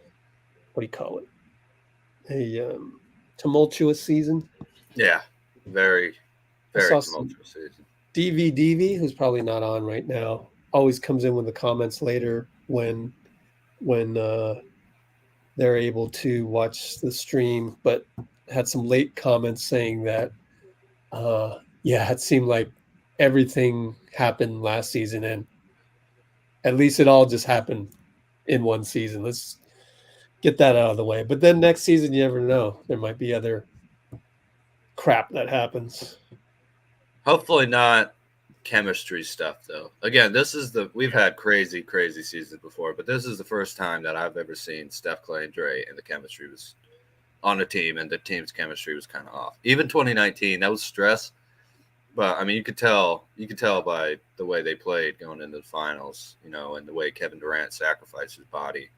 do you call it? A tumultuous season. Yeah, very I very saw some tumultuous season. DV, who's probably not on right now, always comes in with the comments later when they're able to watch the stream, but had some late comments saying that yeah, it seemed like everything happened last season, and at least it all just happened in one season. Let's get that out of the way. But then next season, you never know. There might be other crap that happens. Hopefully not chemistry stuff though. Again, we've had crazy seasons before, but this is the first time that I've ever seen Steph, Clay, and Dre, and the chemistry was on the team, and the team's chemistry was kind of off. Even 2019, that was stress. But I mean, you could tell by the way they played going into the finals, and the way Kevin Durant sacrificed his body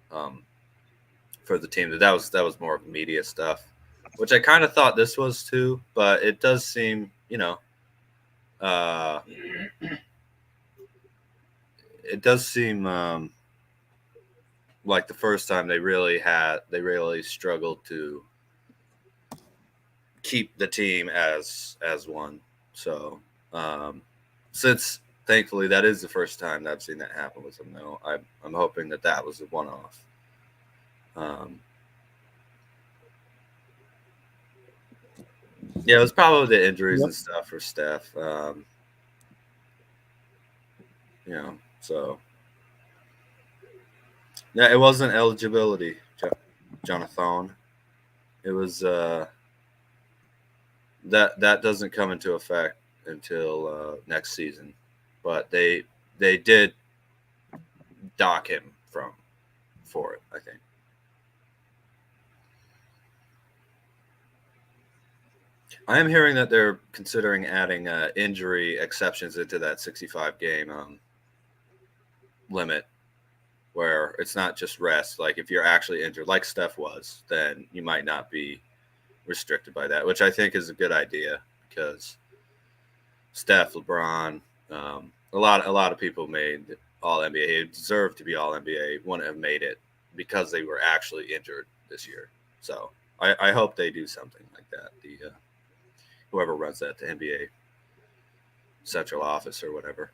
for the team. That was more of media stuff, which I kind of thought this was too. But it does seem, uh, it does seem like the first time they really struggled to keep the team as one. So since thankfully that is the first time that I've seen that happen with them, though, I'm hoping that was a one-off. Yeah, it was probably the injuries and stuff for Steph. So yeah, it wasn't eligibility, Jonathan. It was that doesn't come into effect until next season, but they did dock him for it, I think. I am hearing that they're considering adding injury exceptions into that 65 game limit, where it's not just rest. Like if you're actually injured, like Steph was, then you might not be restricted by that, which I think is a good idea because Steph, LeBron, a lot of people made All NBA. Who deserved to be All NBA wouldn't have made it because they were actually injured this year. So I hope they do something like that. Whoever runs that, the NBA central office or whatever.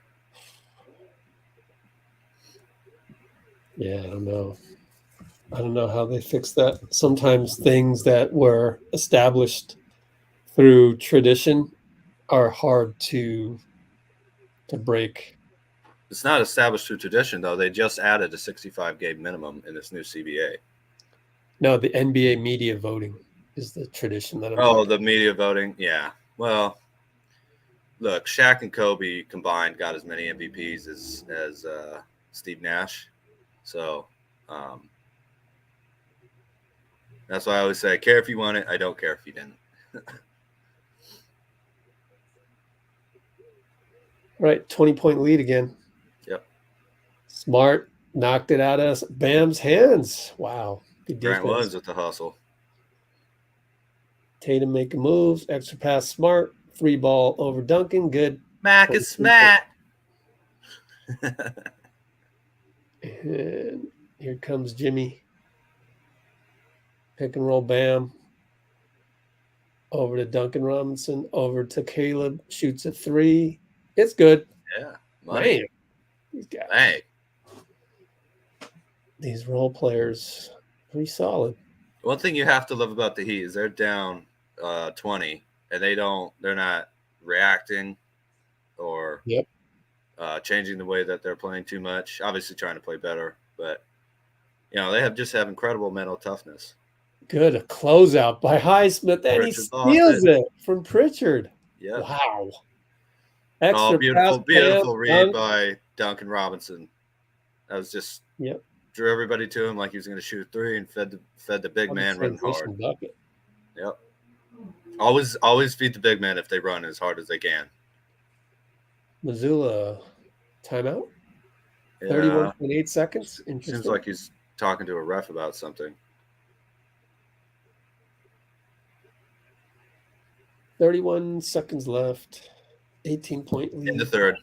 Yeah, I don't know. I don't know how they fix that. Sometimes things that were established through tradition are hard to break. It's not established through tradition, though. They just added a 65 game minimum in this new CBA. No, the NBA media voting is the tradition that I'm talking the media voting? Yeah. Well, look, Shaq and Kobe combined got as many MVPs as Steve Nash. So that's why I always say, I care if you won it. I don't care if you didn't. Right, 20-point lead again. Yep. Smart knocked it out of Bam's hands. Wow. Good Grant Williams with the hustle. Tatum making moves. Extra pass, Smart. 3-ball over Duncan. Good. Mac is smack. And here comes Jimmy. Pick and roll, Bam. Over to Duncan Robinson. Over to Caleb. Shoots a 3. It's good. Yeah. Man. These guys. Hey. These role players, pretty solid. One thing you have to love about the Heat is they're down 20, and they're not reacting or changing the way that they're playing too much. Obviously, trying to play better, but they have incredible mental toughness. Good. A closeout by Highsmith, and he Pritchard lost steals it from Pritchard. Yep. Wow. Oh, Extra beautiful, pass, beautiful bam, read dunk. by Duncan Robinson. That was just drew everybody to him like he was going to shoot a three and fed the big man running hard. Bucket. Yep. Always feed the big man if they run as hard as they can. Missoula timeout. Yeah. 31.8 seconds. Interesting. Seems like he's talking to a ref about something. 31 seconds left. 18-point lead. In the third.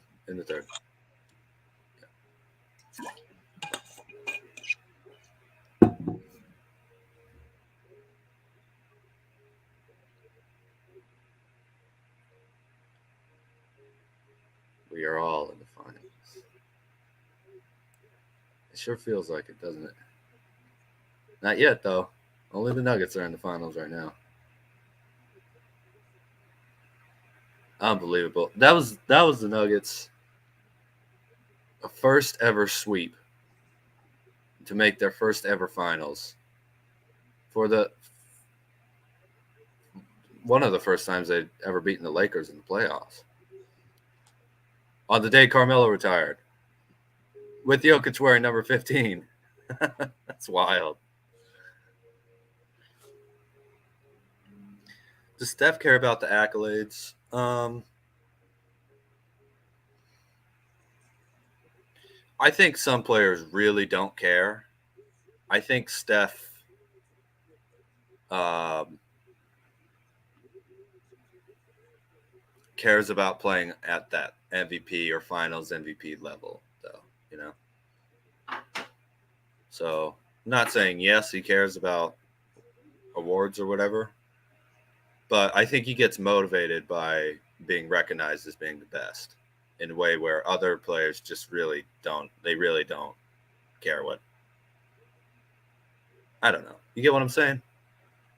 We are all in the finals. It sure feels like it, doesn't it? Not yet, though. Only the Nuggets are in the finals right now. Unbelievable. That was the Nuggets' first ever sweep to make their first ever finals. For one of the first times they'd ever beaten the Lakers in the playoffs. On the day Carmelo retired. With Jokic wearing number 15. That's wild. Does Steph care about the accolades? I think some players really don't care. I think Steph cares about playing at that MVP or finals MVP level, though, So, I'm not saying yes, he cares about awards or whatever, but I think he gets motivated by being recognized as being the best in a way where other players just really don't. They really don't care what. I don't know. You get what I'm saying?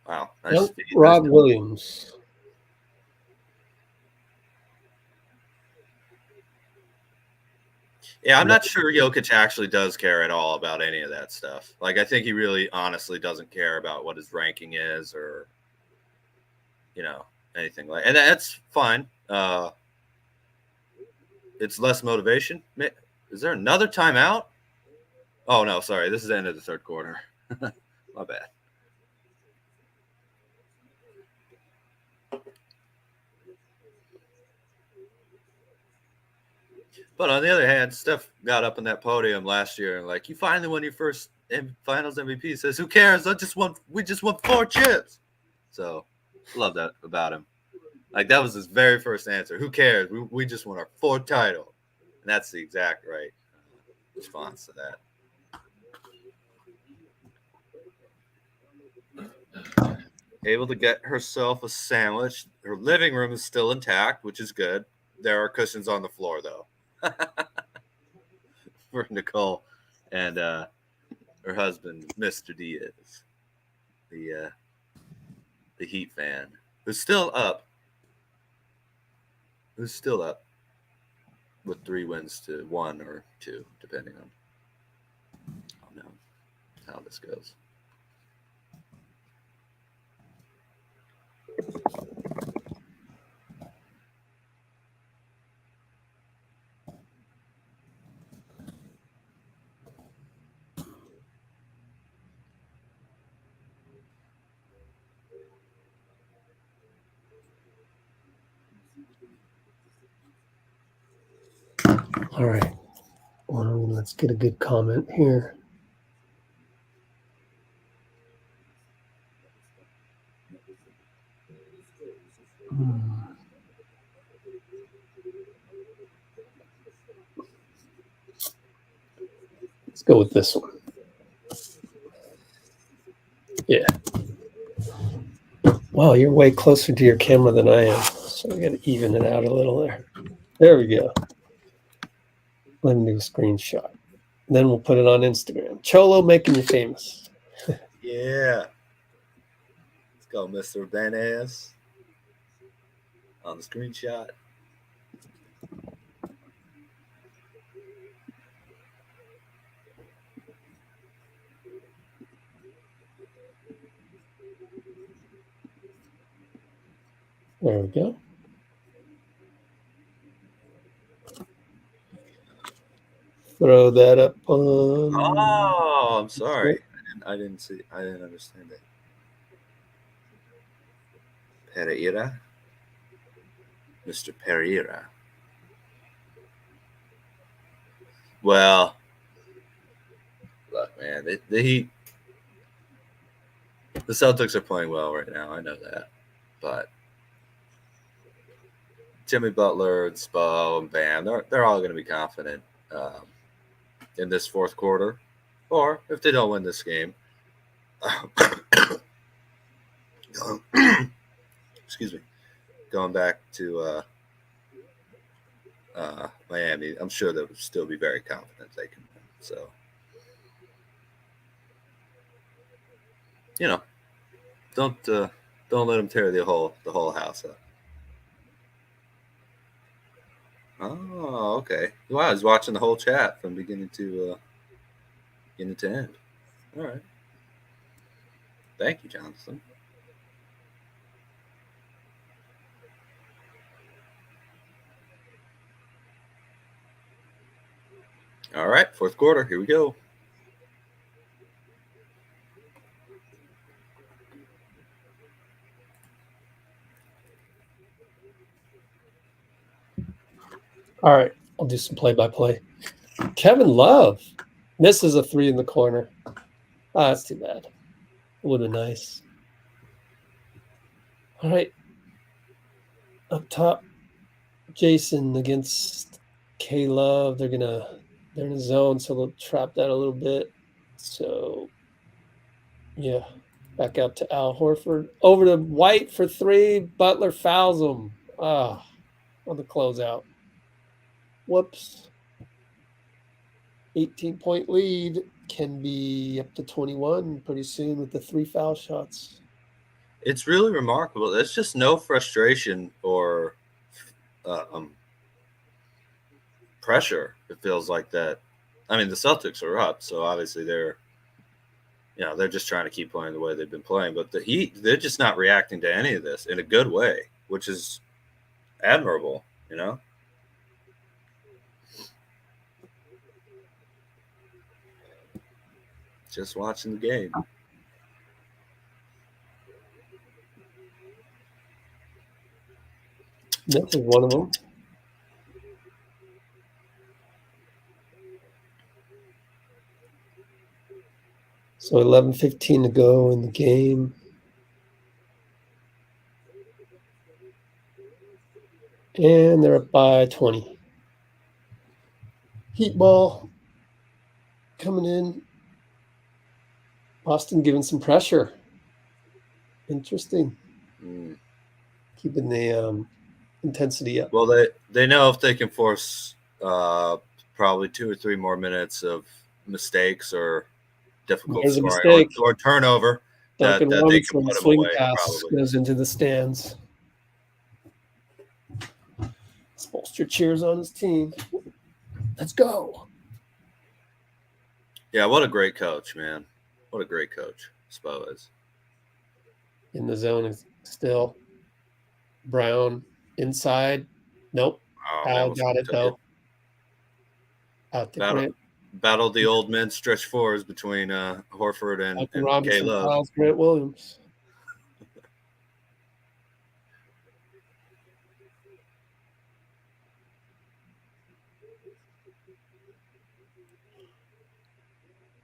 Wow. Nice. Rod Williams. Yeah, I'm not sure Jokic actually does care at all about any of that stuff. Like, I think he really honestly doesn't care about what his ranking is or, anything like. And that's fine. It's less motivation. Is there another timeout? Oh, no, sorry. This is the end of the third quarter. My bad. But on the other hand, Steph got up on that podium last year and you finally won your first finals MVP. He says, who cares? We just won 4 chips. So love that about him. That was his very first answer. Who cares? We just won our 4th title. And that's the exact right response to that. Able to get herself a sandwich. Her living room is still intact, which is good. There are cushions on the floor, though. For Nicole and her husband, Mr. Diaz, the Heat fan, who's still up with 3 wins to 1 or 2, depending on how this goes. All right. Well, let's get a good comment here. Let's go with this one. Yeah. Wow, you're way closer to your camera than I am. So we got to even it out a little there. There we go. Let me do a screenshot. Then we'll put it on Instagram. Cholo making you famous. Yeah. Let's go, Mr. Bananas. On the screenshot. There we go. Throw that up on. Oh, I'm sorry. I didn't see. I didn't understand it. Pereira, Mr. Pereira. Well, look, man, the Heat, the Celtics are playing well right now. I know that, but Jimmy Butler and Spo and Bam, they're all going to be confident in this fourth quarter, or if they don't win this game. Excuse me. Going back to Miami, I'm sure they'll still be very confident they can win. So, don't let them tear the whole house up. Oh, okay. Wow, I was watching the whole chat from beginning to end. All right. Thank you, Jonathan. All right, fourth quarter. Here we go. All right, I'll do some play-by-play. Kevin Love misses a 3 in the corner. Oh, that's too bad. It would have been nice. All right. Up top, Jason against K Love. They're in a zone, so they'll trap that a little bit. So yeah. Back out to Al Horford. Over to White for 3. Butler fouls him. On the closeout. Whoops. 18-point lead can be up to 21 pretty soon with the 3 foul shots. It's really remarkable. There's just no frustration or pressure. It feels like that. I mean, the Celtics are up, so obviously they're just trying to keep playing the way they've been playing. But the Heat, they're just not reacting to any of this in a good way, which is admirable, Just watching the game. This is one of them. So 11:15 to go in the game. And they're up by 20. Heat ball coming in. Boston giving some pressure. Interesting. Keeping the intensity up. Well, they know if they can force probably 2 or 3 more minutes of mistakes or difficult scoring or turnover that they can put them swing away. pass Probably goes into the stands. Spolster cheers on his team. Let's go. Yeah, what a great coach, man. What a great coach Spo is. In the zone is still. Brown inside. Nope. Al got it, though. Out to Grant. Battled the old men stretch fours between Horford and K-Love. Grant Williams.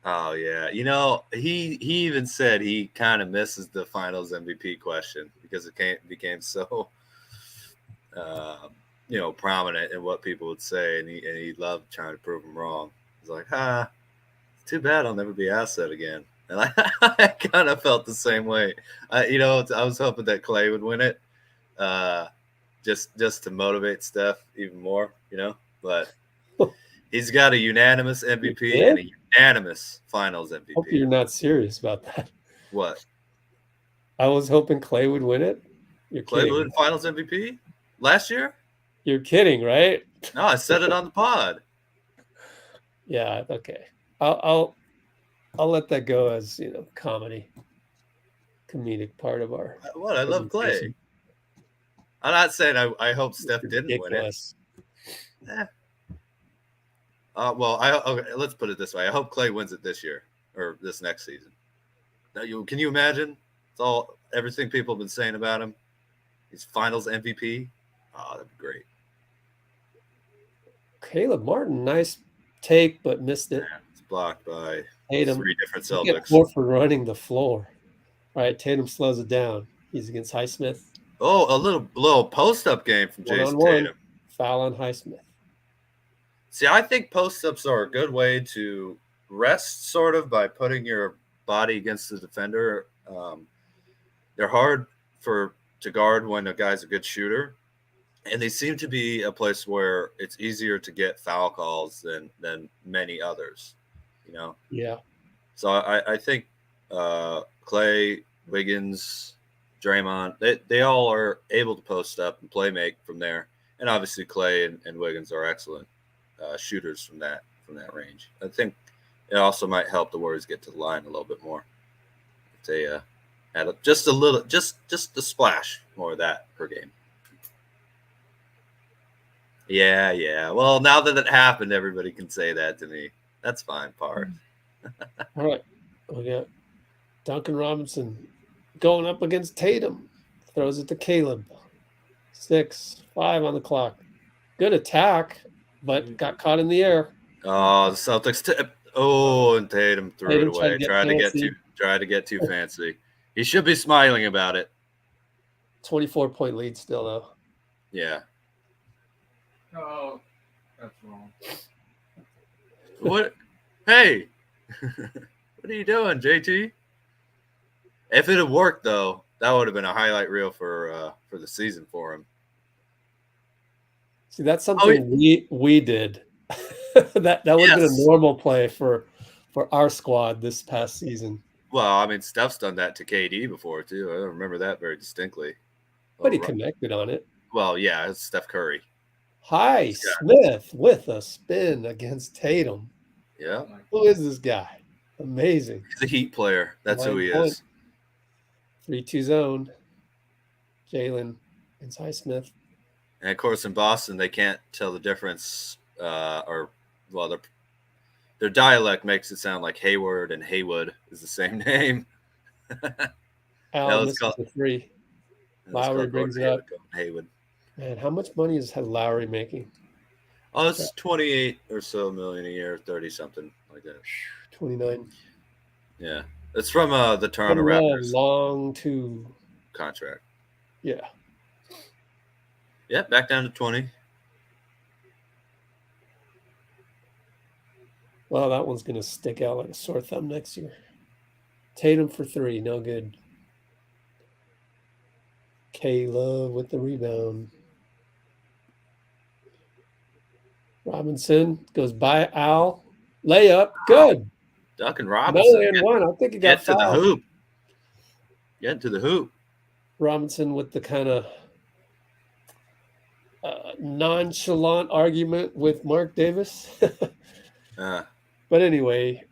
Oh yeah, he even said he kind of misses the Finals MVP question because it became so prominent in what people would say, and he loved trying to prove them wrong. He's like, too bad I'll never be asked that again. And I kind of felt the same way. I was hoping that Clay would win it, just to motivate Steph even more, But he's got a unanimous MVP and a unanimous Finals MVP. Hope you're not serious about that. What? I was hoping Clay would win it. You're Clay kidding. would win Finals MVP last year? You're kidding, right? No, I said it on the pod. Yeah. Okay. I'll let that go as comedic part of our. What? I love Clay. I'm not saying I hope Steph didn't win it. Well, okay, let's put it this way. I hope Clay wins it this year or this next season. Now, can you imagine? It's everything people have been saying about him. He's Finals MVP. Oh, that'd be great. Caleb Martin, nice take, but missed it. Yeah, it's blocked by Tatum. 3 different You get Celtics. 4 for running the floor. All right, Tatum slows it down. He's against Highsmith. Oh, a little post-up game from Jason Tatum. Foul on Highsmith. See, I think post-ups are a good way to rest, sort of, by putting your body against the defender. They're hard to guard when a guy's a good shooter, and they seem to be a place where it's easier to get foul calls than many others. You know? Yeah. So I think Clay, Wiggins, Draymond, they all are able to post up and play make from there. And obviously Clay and Wiggins are excellent shooters from that range. I think it also might help the Warriors get to the line a little bit more. If they add up just a splash more of that per game. Yeah. Well, now that it happened, everybody can say that to me. That's fine, Par. All right. We got Duncan Robinson going up against Tatum. Throws it to Caleb. 6-5 on the clock. Good attack, but got caught in the air. Oh, the Celtics tip. Oh, and Tatum threw it away. Tried to get too fancy. He should be smiling about it. 24-point lead still, though. Yeah. Oh, that's wrong. What? Hey, what are you doing, JT? If it had worked, though, that would have been a highlight reel for the season for him. See, that's something we did. that would have been a normal play for our squad this past season. Well, I mean, Steph's done that to KD before, too. I remember that very distinctly. But he connected on it. Well, yeah, it's Steph Curry. Smith with a spin against Tatum. Yeah. Who is this guy? Amazing. He's a Heat player. That's who he is. 3-2 zone. Jalen and Highsmith. And, of course, in Boston, they can't tell the difference. Their dialect makes it sound like Hayward and Haywood is the same name. Allen misses the 3. Lowry brings it up. Haywood. Man, how much money is Lowry making? Oh, it's 28 or so million a year, 30 something like that. 29. Yeah, it's from the Toronto Raptors. Long contract. Yeah. Yeah, back down to 20. Well, that one's going to stick out like a sore thumb next year. Tatum for 3, no good. Kayla with the rebound. Robinson goes by Al. Layup, good. Duncan Robinson. One. I think he got fouled. To the hoop. Get to the hoop. Robinson with the kind of nonchalant argument with Marc Davis. But anyway,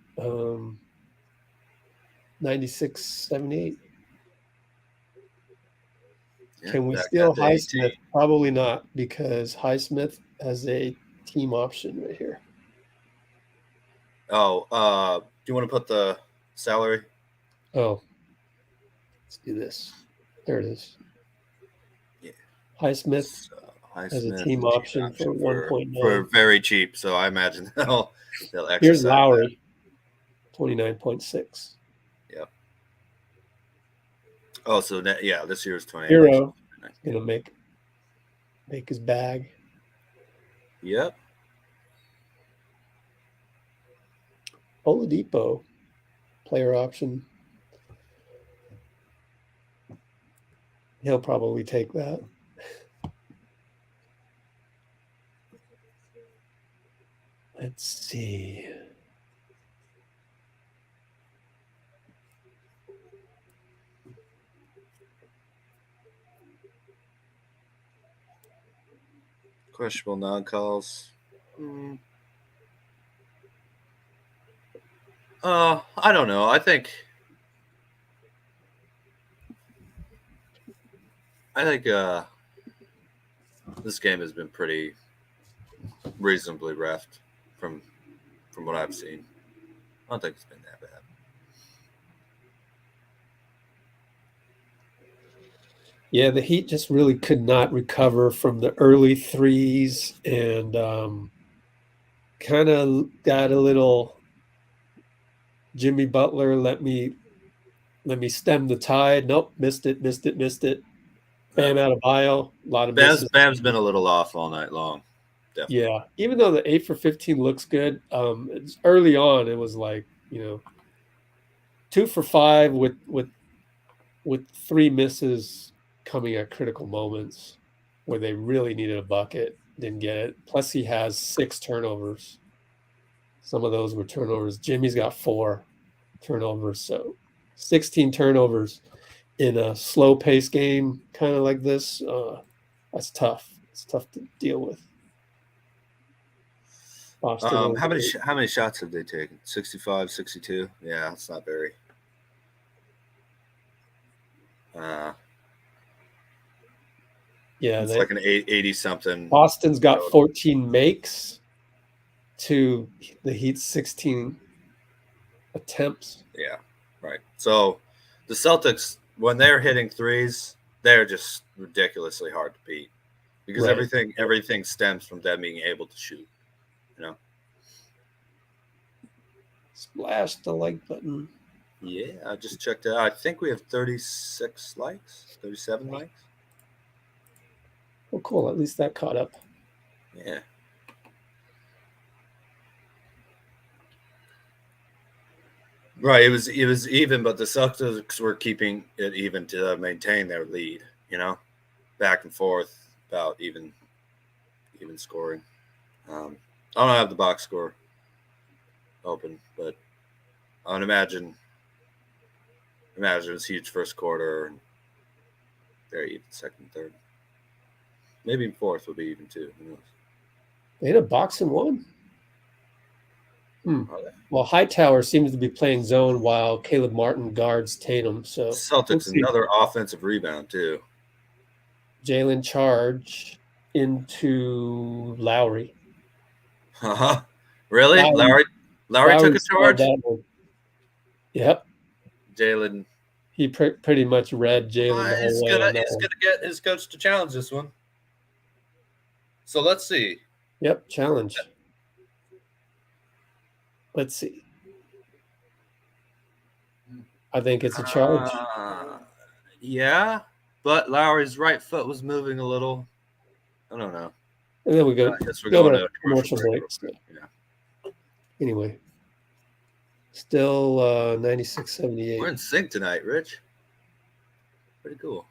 96-78. Yeah, can we steal Highsmith? Probably not, because Highsmith has a team option right here. Oh, do you want to put the salary? Oh, let's do this. There it is. Yeah. Highsmith has a team option for 1.9. For very cheap, so I imagine they'll exercise. Here's Lowry, 29.6. Yep. Oh, so this year's 28. Hero gonna make his bag. Yep. Oladipo, player option. He'll probably take that. Let's see. Questionable non-calls. I don't know. I think this game has been pretty reasonably reffed from what I've seen. I don't think it's been that bad. Yeah, the Heat just really could not recover from the early threes and kind of got a little Jimmy Butler, let me stem the tide. Nope, missed it. Bam Adebayo, a lot of misses. Bam's been a little off all night long. Definitely. Yeah, even though the 8 for 15 looks good, it's early on it was like 2 for 5 with 3 misses coming at critical moments where they really needed a bucket, didn't get it. Plus he has 6 turnovers. Some of those were turnovers. Jimmy's got 4 turnovers, so 16 turnovers in a slow pace game kind of like this. That's tough. It's tough to deal with. Boston, how many shots have they taken? 65, 62? Yeah, it's not very. Yeah, it's like an 80 something. Boston's got 14 makes to the Heat's 16 attempts. Yeah, right. So the Celtics, when they're hitting threes, they're just ridiculously hard to beat because everything stems from them being able to shoot. Splash the like button. Yeah, I just checked it out. I think we have 36 likes, 37 likes. Well, cool. At least that caught up. Yeah. Right. It was even, but the Celtics were keeping it even to maintain their lead. Back and forth about even scoring. I don't have the box score open, but I would imagine it's huge first quarter and very even second, third. Maybe in fourth will be even too. Who knows? They hit a box and one. Well, Hightower seems to be playing zone while Caleb Martin guards Tatum. So Celtics another offensive rebound too. Jalen charge into Lowry. Really? Lowry took a charge? Yep. Jalen. He pretty much read Jalen the whole way. He's going to get his coach to challenge this one. So let's see. Yep, challenge. Let's see. I think it's a charge. Yeah, but Lowry's right foot was moving a little. I don't know. And then we go. I guess we're going to commercial break. Yeah. Anyway, still 96-78. We're in sync tonight, Rich. Pretty cool.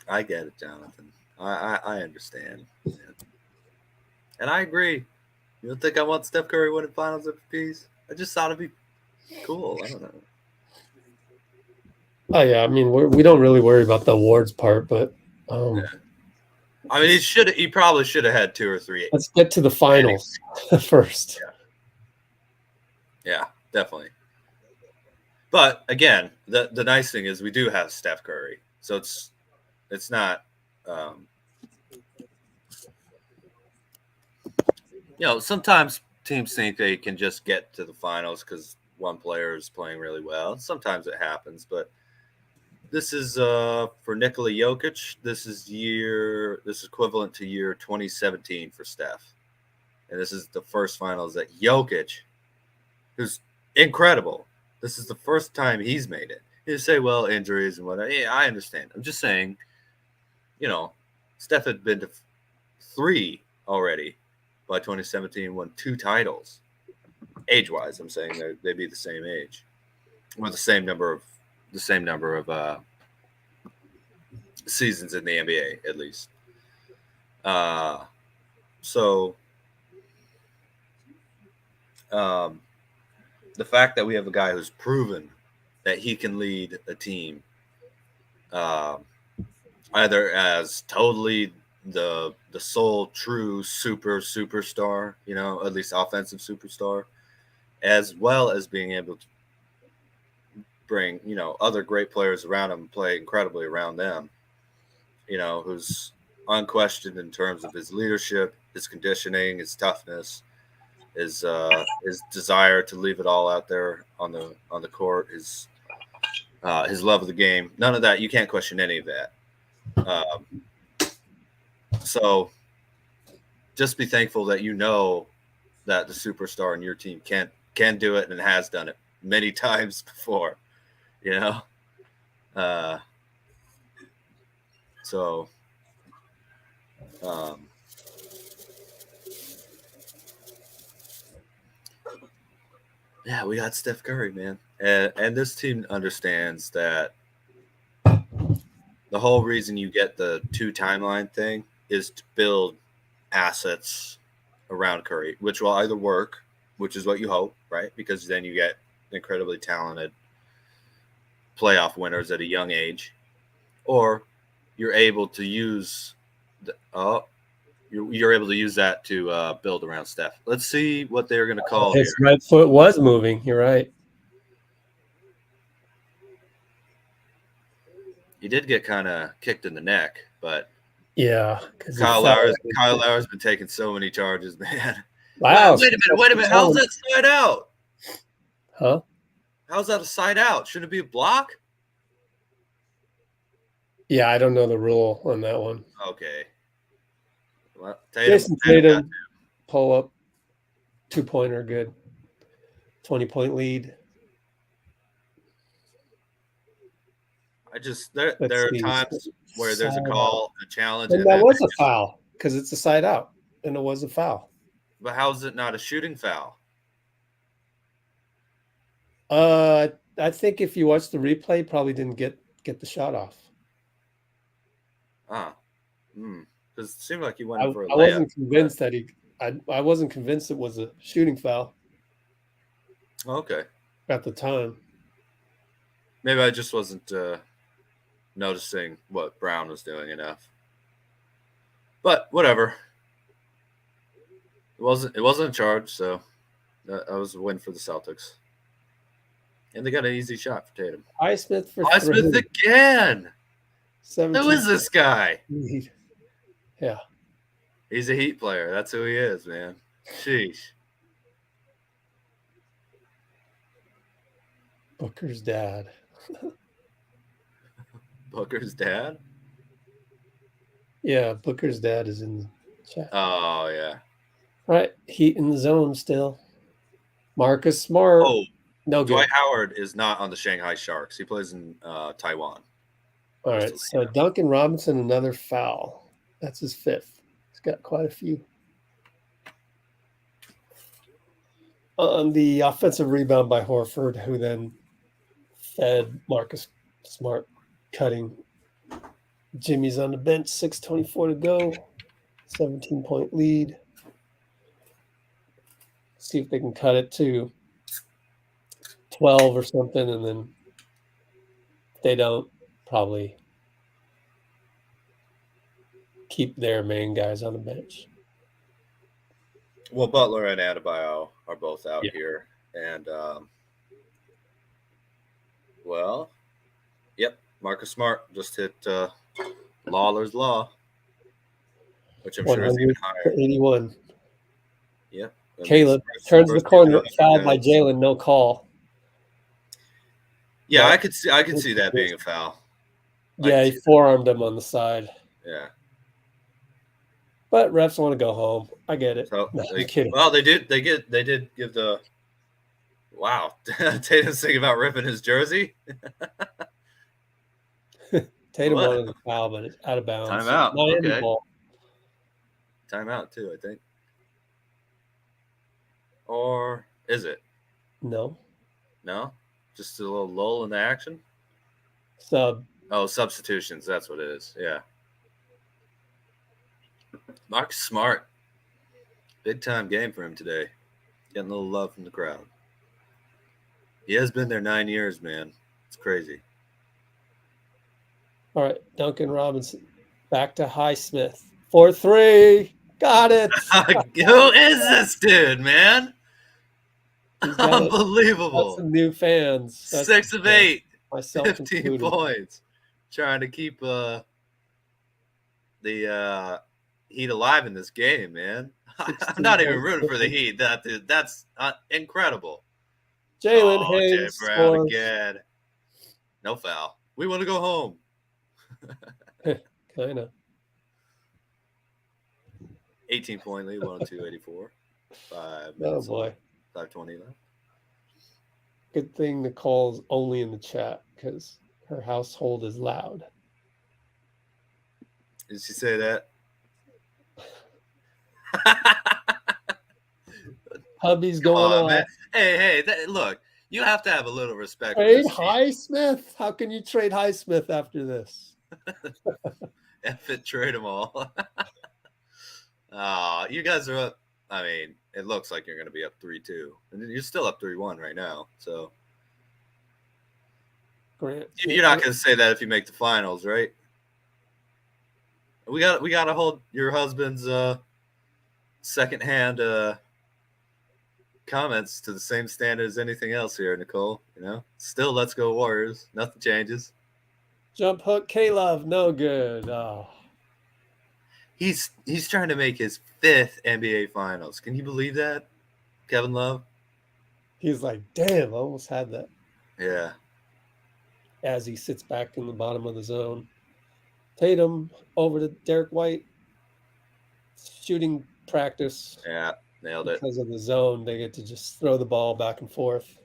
I get it, Jonathan. I understand. Yeah. And I agree. You don't think I want Steph Curry winning finals MVPs? I just thought it'd be cool. I don't know. Oh yeah, I mean we don't really worry about the awards part, but yeah. I mean he probably should have had 2 or 3. Let's get to the finals first. Yeah, definitely. But again, the nice thing is we do have Steph Curry, so it's not. Sometimes teams think they can just get to the finals because one player is playing really well. Sometimes it happens, but this is for Nikola Jokic. This is equivalent to year 2017 for Steph, and this is the first finals that Jokic, who's incredible. This is the first time he's made it. You say, well, injuries and whatnot. Yeah, I understand. I'm just saying, Steph had been to 3 already by 2017, won 2 titles. Age-wise, I'm saying they'd be the same age, or the same number of seasons in the NBA, at least. The fact that we have a guy who's proven that he can lead a team, either as totally the sole true superstar, at least offensive superstar, as well as being able to bring, other great players around him, play incredibly around them, who's unquestioned in terms of his leadership, his conditioning, his toughness, his desire to leave it all out there on the court, his love of the game. None of that. You can't question any of that. So just be thankful that that the superstar in your team can do it and has done it many times before. So yeah, we got Steph Curry, man. And this team understands that the whole reason you get the 2 timeline thing is to build assets around Curry, which will either work, which is what you hope, right? Because then you get incredibly talented playoff winners at a young age, or you're able to use you're able to use that to build around Steph. Let's see what they're going to call His here. right foot was moving. You're right. He did get kind of kicked in the neck, but yeah, Kyle Lowry's been taking so many charges, man. Wow. Wait a minute. How's that side out? Huh? How's that a side out? Shouldn't it be a block? Yeah, I don't know the rule on that one. Okay. Well, Jason Tatum, pull up, 2-pointer, good. 20-point lead. There are times where there's a call, a challenge. And that was a foul because it's a side out, and it was a foul. But how is it not a shooting foul? I think if you watch the replay, probably didn't get the shot off. Because it seemed like he went for a layup. I wasn't convinced that I wasn't convinced it was a shooting foul. Okay. At the time. Maybe I just wasn't noticing what Brown was doing enough. But whatever. It wasn't a charge, so that was a win for the Celtics. And they got an easy shot for Tatum. Highsmith again. 17. Who is this guy? Yeah. He's a Heat player. That's who he is, man. Sheesh. Booker's dad. Booker's dad? Yeah, Booker's dad is in the chat. Oh, yeah. All right, Heat in the zone still. Marcus Smart. Oh, no good. Dwight Howard is not on the Shanghai Sharks. He plays in Taiwan. All right, so Duncan Robinson, another foul. That's his 5th. He's got quite a few. On the offensive rebound by Horford, who then fed Marcus Smart, cutting. Jimmy's on the bench, 6:24 to go, 17-point lead. See if they can cut it to 12 or something, and then if they don't, probably keep their main guys on the bench. Well, Butler and Adebayo are both out here. And, Marcus Smart just hit Lawler's Law, which I'm sure is even higher. 81. Yep. Caleb turns the corner, fouled by Jalen, no call. Yeah, I could see that being a foul. Yeah, he forearmed him on the side. Yeah. But refs want to go home. I get it. So, no, I'm kidding. Well, they did give the wow. Tatum's thinking about ripping his jersey. Tatum wanted the foul, but it's out of bounds. Timeout. Okay. Ball. Timeout too, I think. Or is it? No. No? Just a little lull in the action? Sub. Oh, substitutions. That's what it is. Yeah. Marcus Smart. Big time game for him today. Getting a little love from the crowd. He has been there 9 years, man. It's crazy. All right. Duncan Robinson. Back to Highsmith. 4-3. Got it. Who is this dude, man? He's got Unbelievable. some new fans. That's 6 of 8. myself 15 included. points. Trying to keep the Heat alive in this game, man. I'm not even rooting for the Heat. That's incredible. Jalen Hayes Jay Brown scores. again. No foul. We want to go home. Kind of. 18-point lead, 102-84. 5 Oh minutes. boy. 5:20 left. Good thing Nicole's only in the chat because her household is loud. Did she say that? Hubby's going on, man. Hey, look, you have to have a little respect. Trade Highsmith? How can you trade Highsmith after this? F it, trade them all. You guys are up. I mean, it looks like you're going to be up 3-2. And you're still up 3-1 right now. So Grant, you're not going to say that if you make the finals, right? We got to hold your husband's secondhand comments to the same standard as anything else here, Nicole. You know, still, let's go Warriors. Nothing changes. Jump hook, K-Love, no good. Oh. He's trying to make his 5th NBA Finals. Can you believe that, Kevin Love? He's like, damn, I almost had that. Yeah. As he sits back in the bottom of the zone. Tatum over to Derek White. Shooting practice. Yeah, nailed it. Because of the zone, they get to just throw the ball back and forth.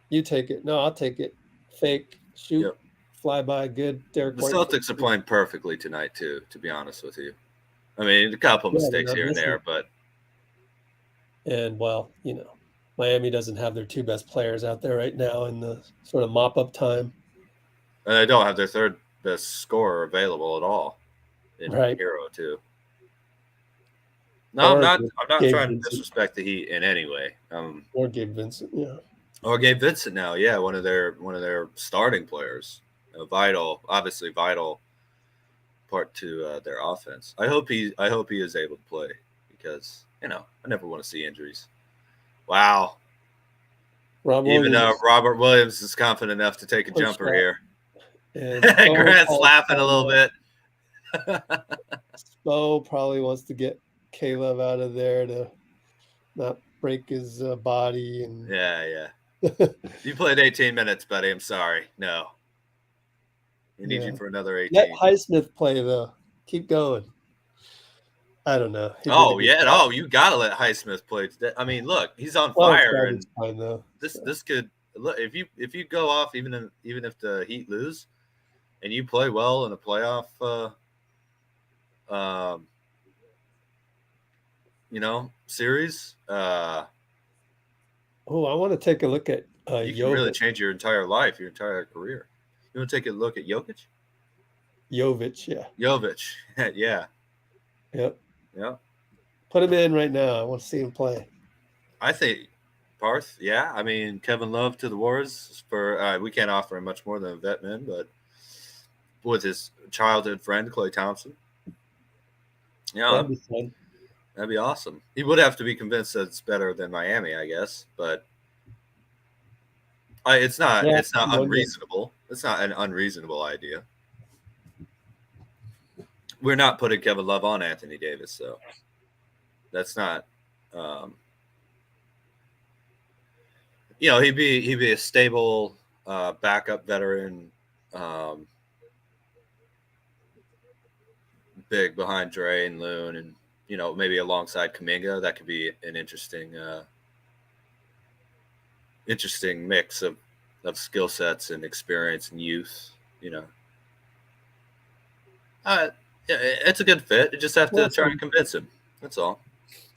You take it. No, I'll take it. Fake, shoot, Yep. fly by, good. Derek The White. Celtics are playing perfectly tonight, too, to be honest with you. I mean, a couple mistakes here and there, but... And, well, you know, Miami doesn't have their 2 best players out there right now in the sort of mop-up time. And they don't have their 3rd best scorer available at all in Hero, too. No, I'm not trying to disrespect the Heat in any way. Or Gabe Vincent, yeah. Or Gabe Vincent now, yeah, one of their starting players. Obviously vital part to their offense. I hope he is able to play because, you know, I never want to see injuries. Wow. Robert Williams is confident enough to take a jumper here. Grant's laughing a little bit. Spo probably wants to get Caleb out of there to not break his body. And yeah. You played 18 minutes, buddy. I'm sorry. No. We need you for another 18. Let Highsmith play, though. Keep going. I don't know. You got to let Highsmith play. I mean, look, he's on fire. And fine, though. This could look if you go off even if the Heat lose and you play well in a playoff series. I want to take a look at you can really change your entire life, your entire career. You want to take a look at Jokic? Jovic, yeah. Jovic, yeah. Yep. Yeah. Put him in right now. I want to see him play. I think Parth, yeah. I mean, Kevin Love to the Warriors for we can't offer him much more than a vet man, but with his childhood friend Klay Thompson. Yeah, that'd be fun. That'd be awesome. He would have to be convinced that it's better than Miami, I guess, but it's not unreasonable. It's not an unreasonable idea. We're not putting Kevin Love on Anthony Davis, so that's not. He'd be a stable backup veteran, big behind Dre and Loon, and maybe alongside Kuminga. That could be an interesting mix of skill sets and experience and youth. It's a good fit. You just have to try and convince him. That's all.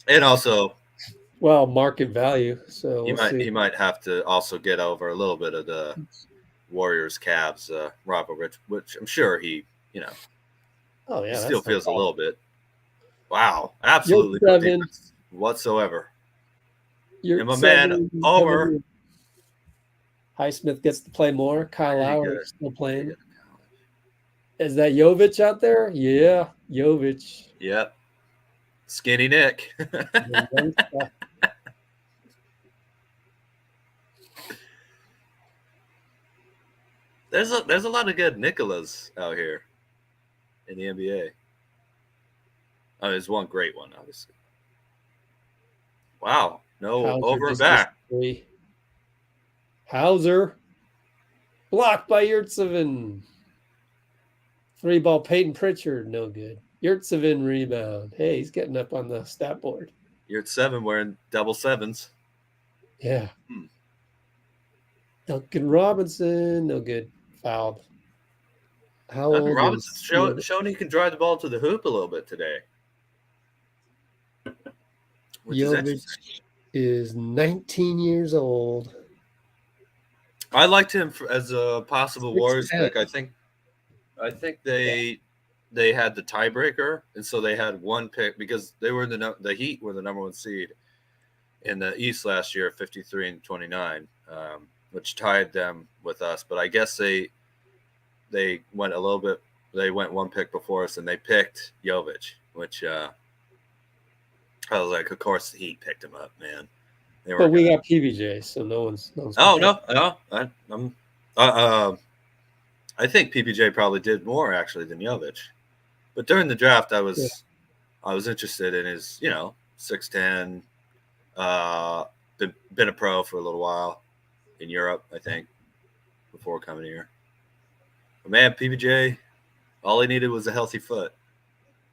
And also, market value. So he might have to also get over a little bit of the Warriors Cavs rivalry, which I'm sure he still feels a little bit. Wow, absolutely no defense whatsoever. And my man Omer. Highsmith gets to play more. Kyle Lowry is still playing. Is that Jovic out there? Yeah, Jovic. Yep. Skinny Nick. There's a lot of good Nicolas out here in the NBA. Oh, there's one great one, obviously. Wow, no Hauser over and just missed back. three. Hauser blocked by Yurtsevin. 3-ball Peyton Pritchard, no good. Yurtsevin rebound. Hey, he's getting up on the stat board. You're at 7 wearing double sevens. Yeah. Hmm. Duncan Robinson, no good. Fouled. How Duncan old Robinson is showing he can drive the ball to the hoop a little bit today, which is Jovic interesting. is 19 years old. I liked him as a possible Warriors 6'10". pick. I think they had the tiebreaker, and so they had one pick because they were the Heat were the number 1 seed in the East last year, 53-29, which tied them with us. But I guess they went a little bit. They went one pick before us, and they picked Jovic, which I was like, of course the Heat picked him up, man. But we got PVJ, so no one's. Oh no. I think PPJ probably did more actually than Jovic. But during the draft, I was interested in his 6'10". Been a pro for a little while in Europe, I think, before coming here. But man, PPJ, all he needed was a healthy foot,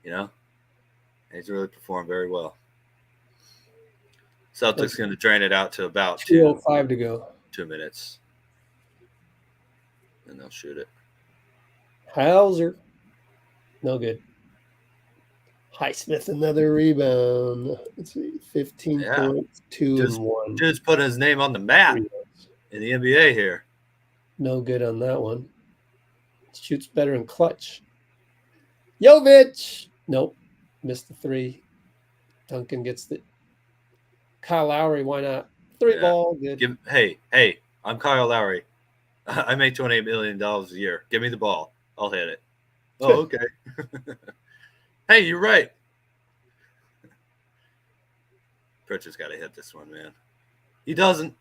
and he's really performed very well. Celtics going to drain it out to about 2:05 to go. 2 minutes. And they'll shoot it. Hauser, no good. Highsmith, another rebound. Let's see, 15 points, 2 and 1. Dude's putting his name on the map in the NBA here. No good on that one. Shoots better in clutch. Jovic! Nope. Missed the 3. Duncan gets the. Kyle Lowry, why not? 3-ball, good. Hey, I'm Kyle Lowry. I make $28 million a year. Give me the ball. I'll hit it. Oh, okay. Hey, you're right. Pritchard's got to hit this one, man. He doesn't.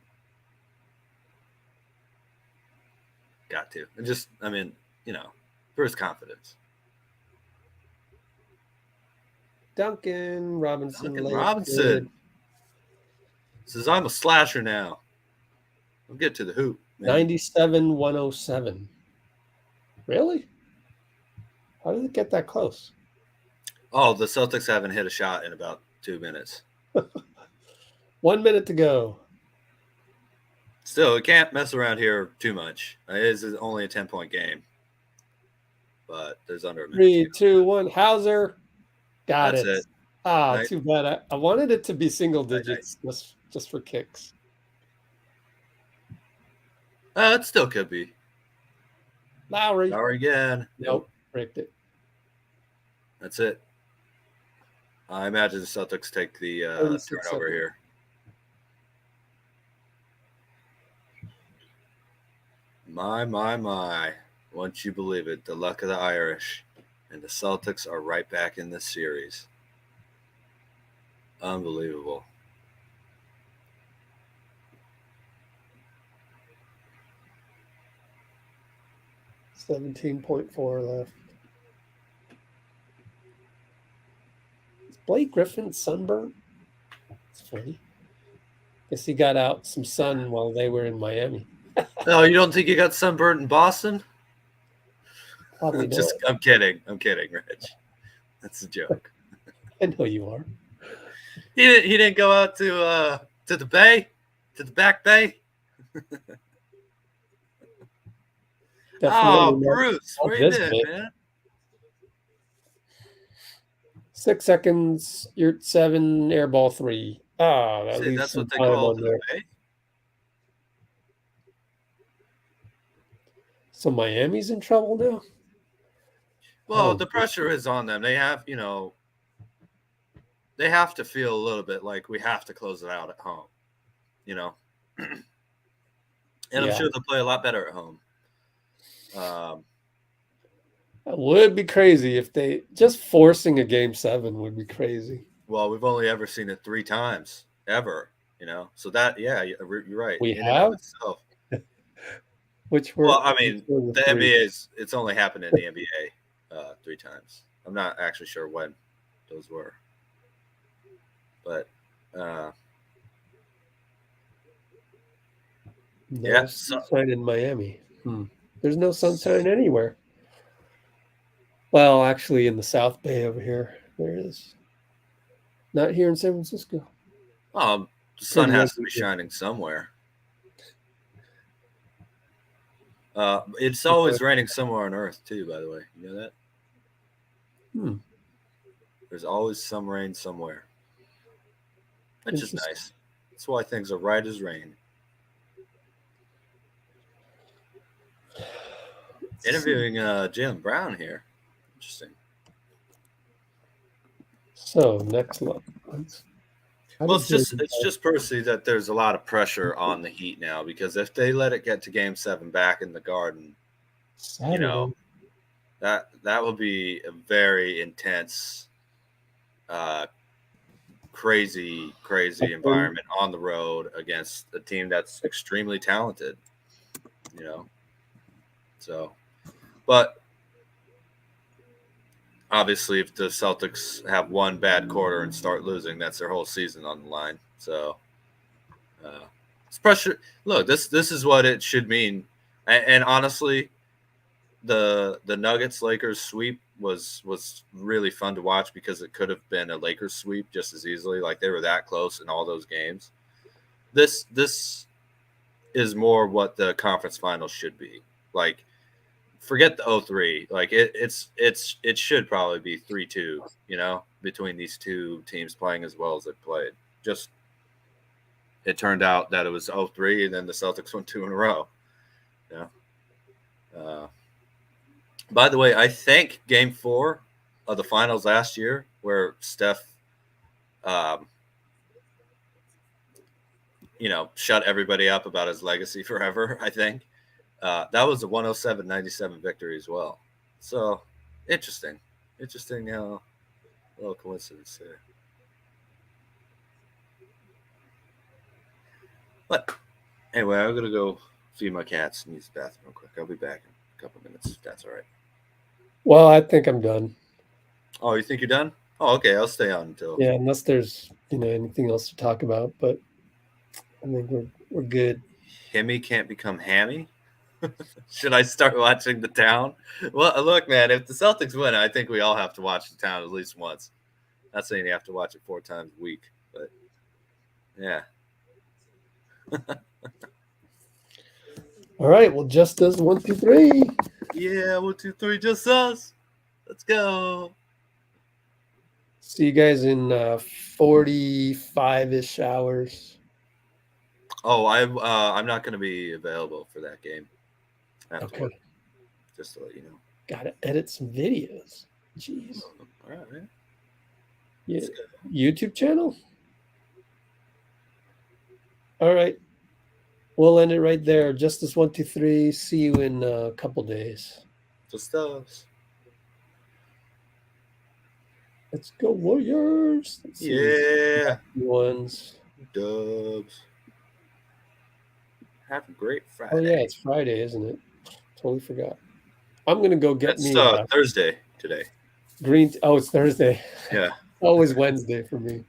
Got to. And just, for his confidence. Duncan Robinson. Robinson. Says, I'm a slasher now. I'll get to the hoop. 97-107. Really? How did it get that close? Oh, the Celtics haven't hit a shot in about 2 minutes. 1 minute to go. Still, you can't mess around here too much. It is only a 10-point game. But there's under a minute. 3, 2, 1. Hauser. Got That's it. it. Ah, too bad. I wanted it to be single digits just for kicks. It still could be. Lowry again. Nope. Rigged it. That's it. I imagine the Celtics take the turnover here. My. Once you believe it, the luck of the Irish. And the Celtics are right back in this series. Unbelievable. $17.4 left. Is Blake Griffin sunburned? It's funny. Guess he got out some sun while they were in Miami. No, you don't think you got sunburned in Boston? Probably not. I'm kidding, Rich. That's a joke. I know you are. He didn't go out to the bay, to the back bay. Bruce, where you been, man? 6 seconds. You're at 7. Airball 3. That leaves that's some what they time call on the there. bay. So Miami's in trouble now? Well, the pressure is on them. They have, they have to feel a little bit like we have to close it out at home, And I'm sure they'll play a lot better at home. That would be crazy if they just forcing a game 7 would be crazy. Well, we've only ever seen it 3 times ever, So that, you're right. We have. Which were Well, I mean, which were the three? NBA it's only happened in the NBA 3 times. I'm not actually sure when those were, but uh, No yeah. So sunshine in Miami. There's no sunshine anywhere. Well, actually, in the South Bay over here, there is. Not here in San Francisco. the sun Pretty has to be ugly. shining somewhere. It's always raining somewhere on Earth too. By the way, you know that Hmm. there's always some rain somewhere, which is Interesting. nice. That's why things are right as rain. Interviewing Jalen Brown here. Interesting. So next look. How Well, did Jalen it's just Percy that there's a lot of pressure on the Heat now because if they let it get to Game 7 back in the Garden, you know Saturday? that will be a very intense, uh, crazy Upland? environment on the road against a team that's extremely talented. You know, so but obviously, if the Celtics have one bad quarter and start losing, that's their whole season on the line. So it's pressure. Look, this is what it should mean. And honestly, the Nuggets Lakers sweep was really fun to watch because it could have been a Lakers sweep just as easily. Like they were that close in all those games. This is more what the conference finals should be. Like forget the 0-3. Like it should probably be 3-2, you know, between these two teams playing as well as they played. Just it turned out that it was 0-3 and then the Celtics won 2 in a row. Yeah. By the way, I think Game 4 of the finals last year, where Steph, um, shut everybody up about his legacy forever. I think that was a 107-97 victory as well. So interesting, little coincidence there. But anyway, I'm gonna go feed my cats and use the bathroom real quick. I'll be back in a couple minutes if that's all right. Well, I think I'm done. Oh, you think you're done? Oh, okay. I'll stay on until. Yeah, unless there's anything else to talk about, but I think we're good. Himmy can't become hammy. Should I start watching The Town? Well, look, man, if the Celtics win, I think we all have to watch The Town at least once. Not saying you have to watch it 4 times a week, but yeah. All right. Well, just does 1, 2, 3. Yeah, 1, 2, 3, just us. Let's go. See you guys in 45-ish hours. Oh, I'm not going to be available for that game. I have to work. Okay. Just to let you know. Gotta edit some videos. Jeez. All right, man. Yeah. YouTube channel? All right. We'll end it right there. Justice 1, 2, 3. See you in a couple days. Just us. Let's go, Warriors. Let's see Yeah. ones. Dubs. Have a great Friday. Oh, yeah. It's Friday, isn't it? Totally forgot. I'm going to go get It's me Thursday today. green. Oh, it's Thursday. Yeah. Always Wednesday for me.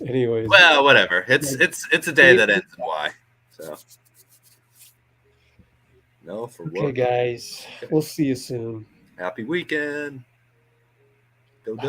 Anyways. Well, whatever. It's a day that ends in Y. So. No, for Okay, what? guys. Okay. We'll see you soon. Happy weekend. Go Dubs.